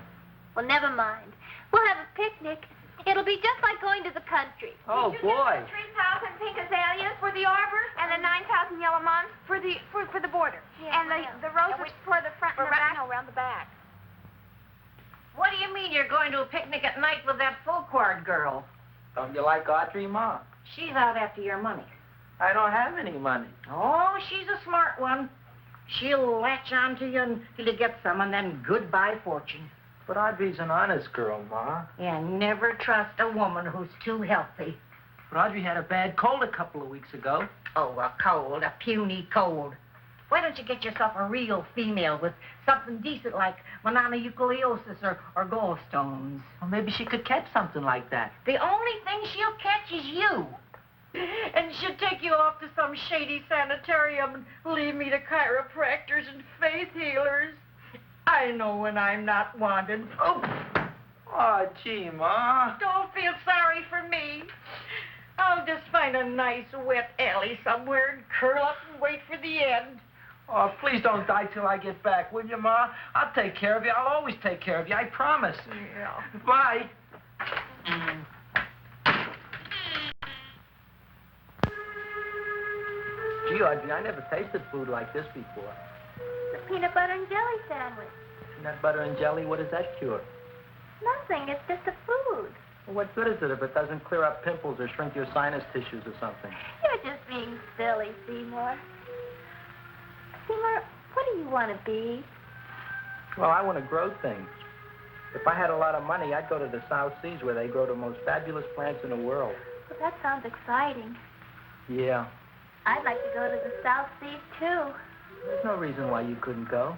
Well, never mind. We'll have a picnic. It'll be just like going to the country. Oh, Did you boy. Get the 3,000 pink azaleas for the arbor? And the 9,000 yellow mums? For the border. Yeah, and the roses for the front and the back? No, around the back. What do you mean you're going to a picnic at night with that Fulquard girl? Don't you like Audrey, Ma? She's out after your money. I don't have any money. Oh, she's a smart one. She'll latch on to you until you get some, and then goodbye fortune. But Audrey's an honest girl, Ma. And never trust a woman who's too healthy. But Audrey had a bad cold a couple of weeks ago. Oh, a cold, a puny cold. Why don't you get yourself a real female with something decent like mononucleosis or gallstones? Well, maybe she could catch something like that. The only thing she'll catch is you. And she'll take you off to some shady sanitarium and leave me to chiropractors and faith healers. I know when I'm not wanted. Oh, gee, Ma. don't feel sorry for me. I'll just find a nice wet alley somewhere and curl up and wait for the end. Oh, please don't die till I get back, will you, Ma? I'll take care of you. I'll always take care of you. I promise. Yeah. Bye. Gee, Audrey, I never tasted food like this before. The peanut butter and jelly sandwich. Peanut butter and jelly, what does that cure? Nothing. It's just a food. Well, what good is it if it doesn't clear up pimples or shrink your sinus tissues or something? You're just being silly, Seymour. Seymour, what do you want to be? Well, I want to grow things. If I had a lot of money, I'd go to the South Seas where they grow the most fabulous plants in the world. Well, that sounds exciting. Yeah. I'd like to go to the South Seas, too. There's no reason why you couldn't go.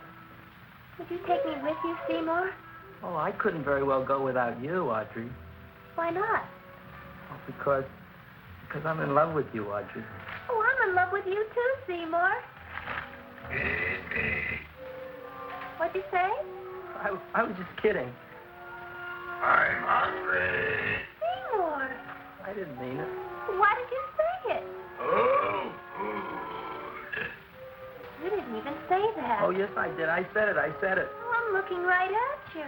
Would you take me with you, Seymour? Oh, I couldn't very well go without you, Audrey. Why not? Oh, because I'm in love with you, Audrey. Oh, I'm in love with you, too, Seymour. What'd you say? I was just kidding. I'm hungry. Seymour. I didn't mean it. Why did you say it? Oh, food. You didn't even say that. Oh, yes, I did. I said it. Oh, I'm looking right at you.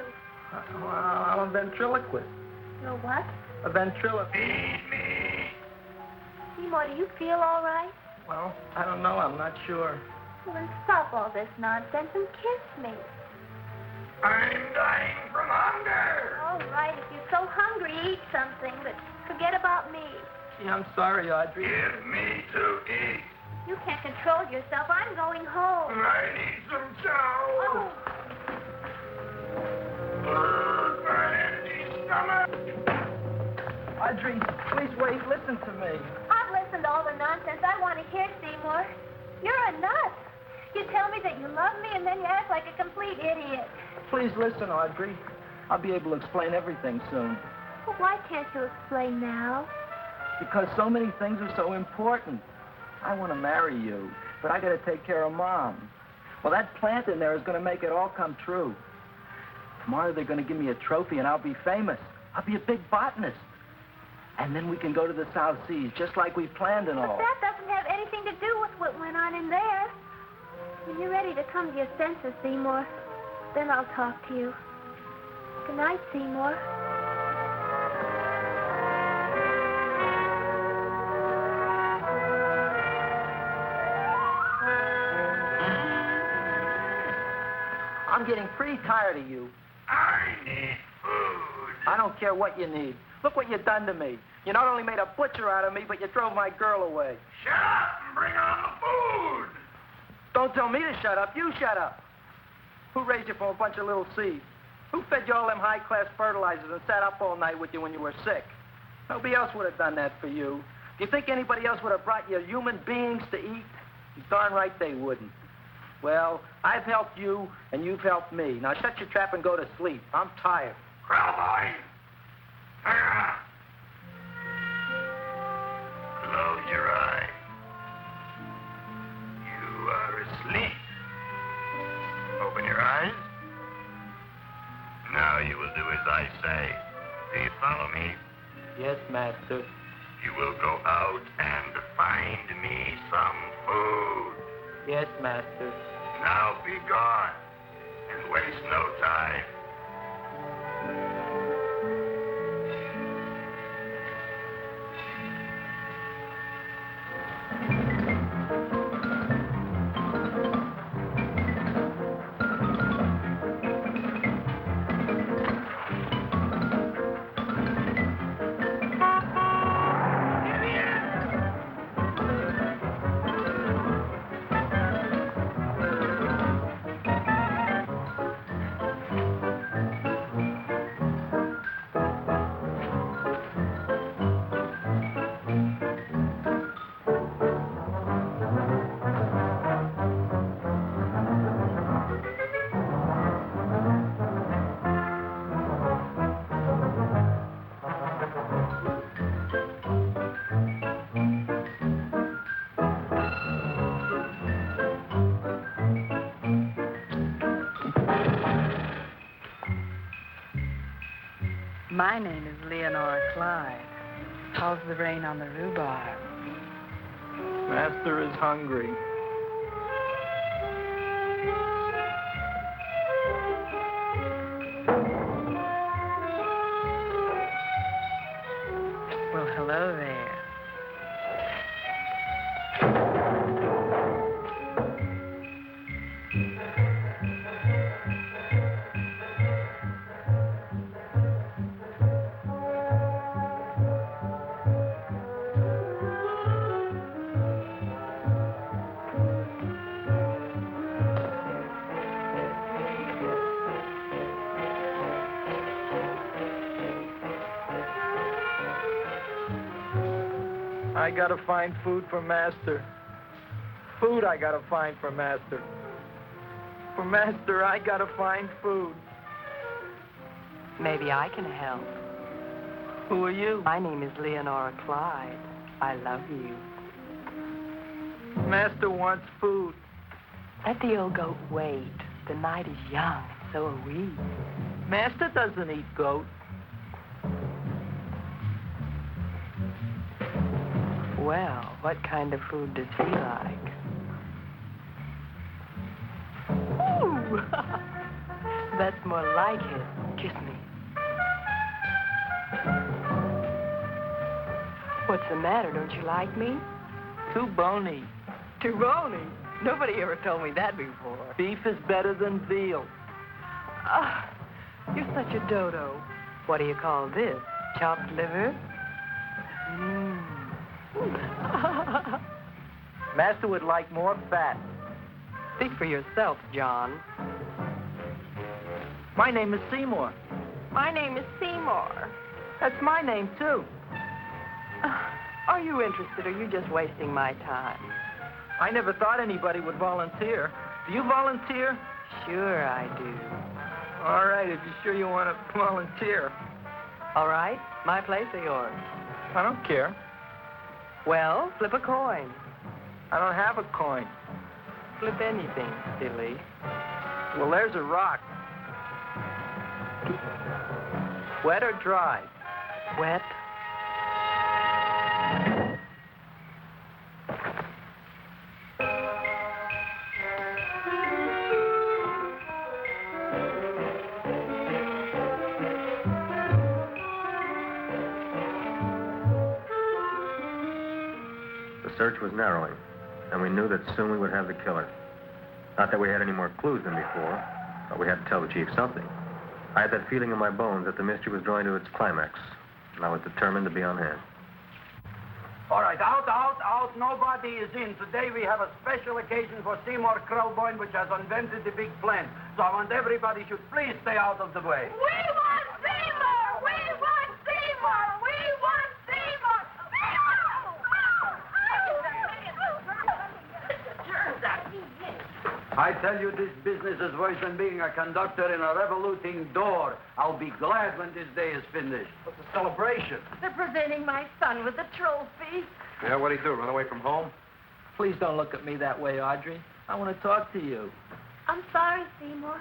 Well, I'm a ventriloquist. You're what? A ventriloquist. Feed me. Seymour, do you feel all right? Well, I don't know. I'm not sure. Well, then stop all this nonsense and kiss me. I'm dying from hunger. All right, if you're so hungry, eat something, but forget about me. Gee, I'm sorry, Audrey. Give me to eat. You can't control yourself. I'm going home. I need some chow. Oh, My empty stomach. Audrey, please wait. Listen to me. I've listened to all the nonsense I want to hear, Seymour. You're a nut. You tell me that you love me, and then you act like a complete idiot. Please listen, Audrey. I'll be able to explain everything soon. Well, why can't you explain now? Because so many things are so important. I want to marry you, but I got to take care of Mom. Well, that plant in there is going to make it all come true. Tomorrow they're going to give me a trophy, and I'll be famous. I'll be a big botanist. And then we can go to the South Seas, just like we planned and all. But that doesn't have anything to do with what went on in there. When you're ready to come to your senses, Seymour, then I'll talk to you. Good night, Seymour. I'm getting pretty tired of you. I need food. I don't care what you need. Look what you've done to me. You not only made a butcher out of me, but you drove my girl away. Shut up and bring on the food. Don't tell me to shut up. You shut up. Who raised you from a bunch of little seeds? Who fed you all them high-class fertilizers and sat up all night with you when you were sick? Nobody else would have done that for you. Do you think anybody else would have brought you human beings to eat? You're darn right they wouldn't. Well, I've helped you, and you've helped me. Now shut your trap and go to sleep. I'm tired. Krelboin. Close your eyes. You are asleep. Open your eyes. Now you will do as I say. Do you follow me? Yes, Master. You will go out and find bring me some food. Yes, master. Now be gone, and waste no time. My name is Leonora Clyde. How's the rain on the rhubarb? Master is hungry. Well, hello there. I gotta find food for Master. Food I gotta find for Master. For Master, I gotta find food. Maybe I can help. Who are you? My name is Leonora Clyde. I love you. Master wants food. Let the old goat wait. The night is young, so are we. Master doesn't eat goat. Well, what kind of food does he like? Ooh! That's more like it. Kiss me. What's the matter? Don't you like me? Too bony. Too bony? Nobody ever told me that before. Beef is better than veal. Ah, you're such a dodo. What do you call this? Chopped liver? Master would like more fat. Speak for yourself, John. My name is Seymour. My name is Seymour. That's my name, too. Are you interested, or are you just wasting my time? I never thought anybody would volunteer. Do you volunteer? Sure I do. All right, if you're sure you want to volunteer. All right, my place or yours? I don't care. Well, flip a coin. I don't have a coin. Flip anything, silly. Well, there's a rock. Wet or dry? Wet. The search was narrowing, and we knew that soon we would have the killer. Not that we had any more clues than before, but we had to tell the chief something. I had that feeling in my bones that the mystery was drawing to its climax, and I was determined to be on hand. All right, out. Nobody is in. Today we have a special occasion for Seymour Krelboin, which has invented the big plan. So I want everybody should please stay out of the way. We want Seymour! We want Seymour! We want Seymour! I tell you, this business is worse than being a conductor in a revoluting door. I'll be glad when this day is finished. What's the celebration? They're presenting my son with a trophy. Yeah, what'd he do, run away from home? Please don't look at me that way, Audrey. I want to talk to you. I'm sorry, Seymour.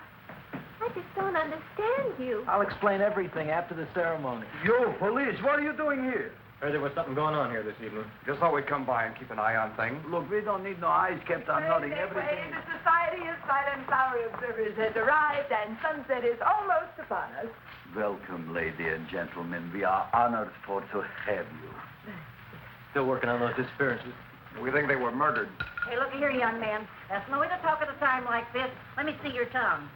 I just don't understand you. I'll explain everything after the ceremony. You, police, what are you doing here? Heard there was something going on here this evening. Just thought we'd come by and keep an eye on things. Look, we don't need no eyes kept on nothing. Everything. The Society of Silent Flower Observers has arrived, and sunset is almost upon us. Welcome, lady and gentlemen. We are honored for to have you. Still working on those disappearances. We think they were murdered. Hey, look here, young man. That's no way to talk at a time like this. Let me see your tongue.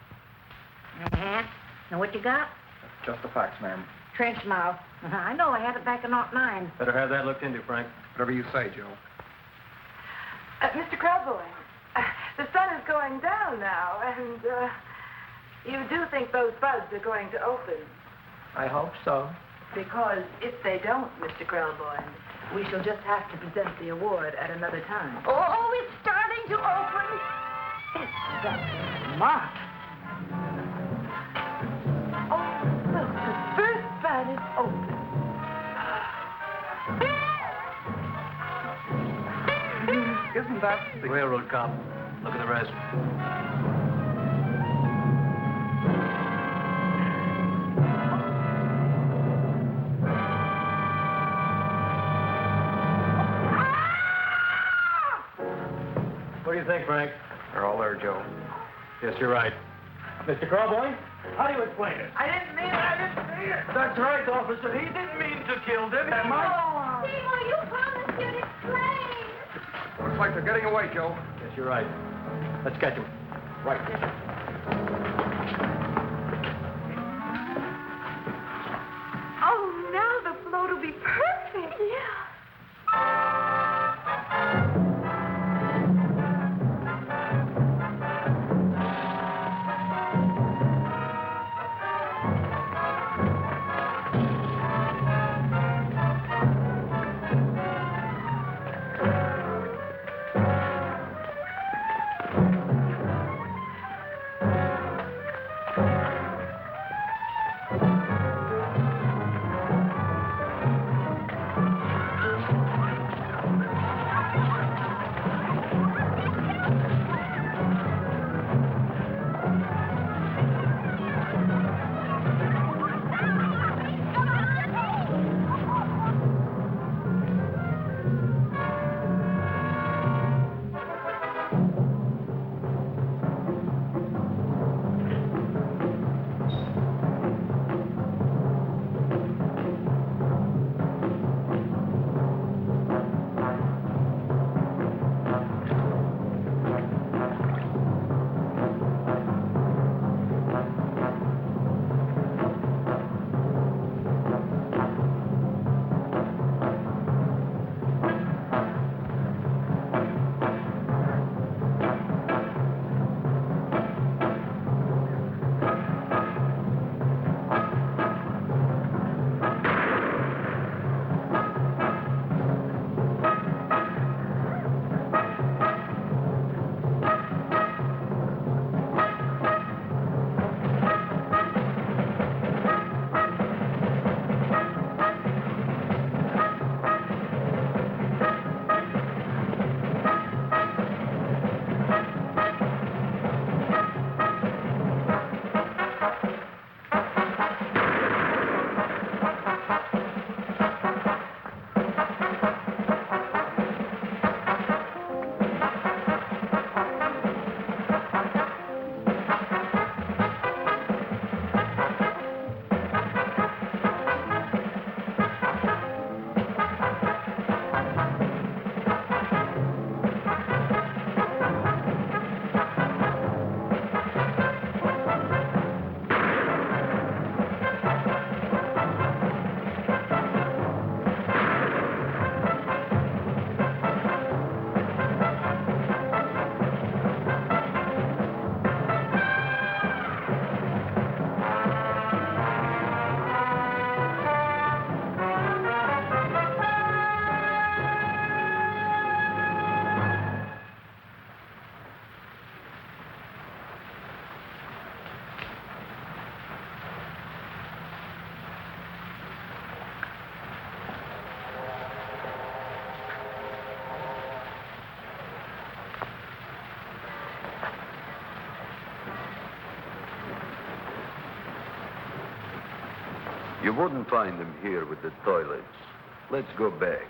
Uh-huh. Know what you got? Just the facts, ma'am. Trench mouth. I know. I had it back in '09. Better have that looked into, Frank. Whatever you say, Joe. Mr. Krelboin, the sun is going down now, and you do think those buds are going to open? I hope so. Because if they don't, Mr. Krelboin, we shall just have to present the award at another time. Oh, it's starting to open. That's smart. Oh, look, the first bud is open. Isn't that the Railroad cop. Look at the rest. What do you think, Frank? They're all there, Joe. Yes, you're right. Mr. Krelboin, how do you explain it? I didn't mean it. That's right, officer. He didn't mean to kill them. Seymour, you promised you'd explain. Looks like they're getting away, Joe. Yes, you're right. Let's catch him. Right. Oh, now the float will be perfect. Yeah. You wouldn't find them here with the toilets. let's go back.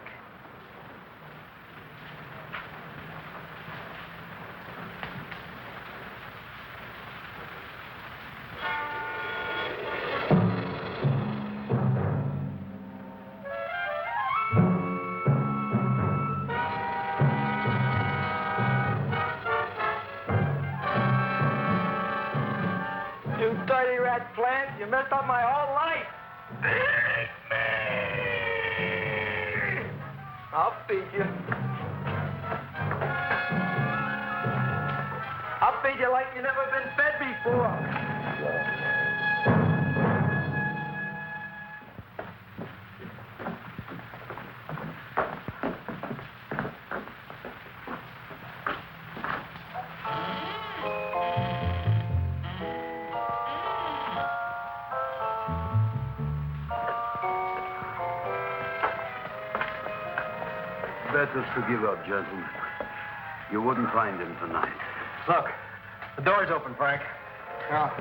You dirty rat plant, you messed up my whole life. I'll feed you. I'll feed you like you've never been fed before. Better to give up, gentlemen. You wouldn't find him tonight. Look, the door's open, Frank. Now,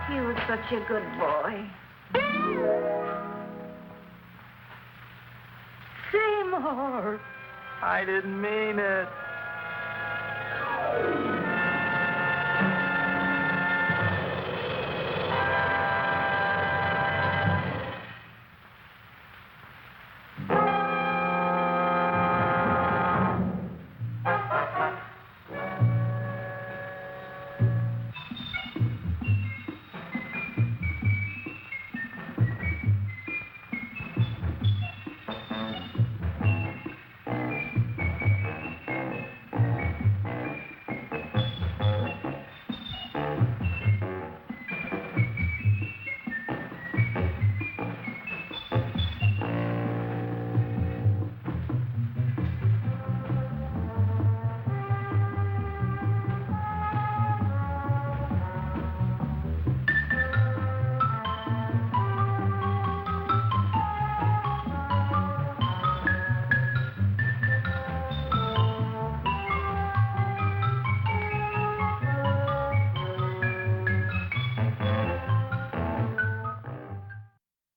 He was such a good boy. Seymour! I didn't mean it.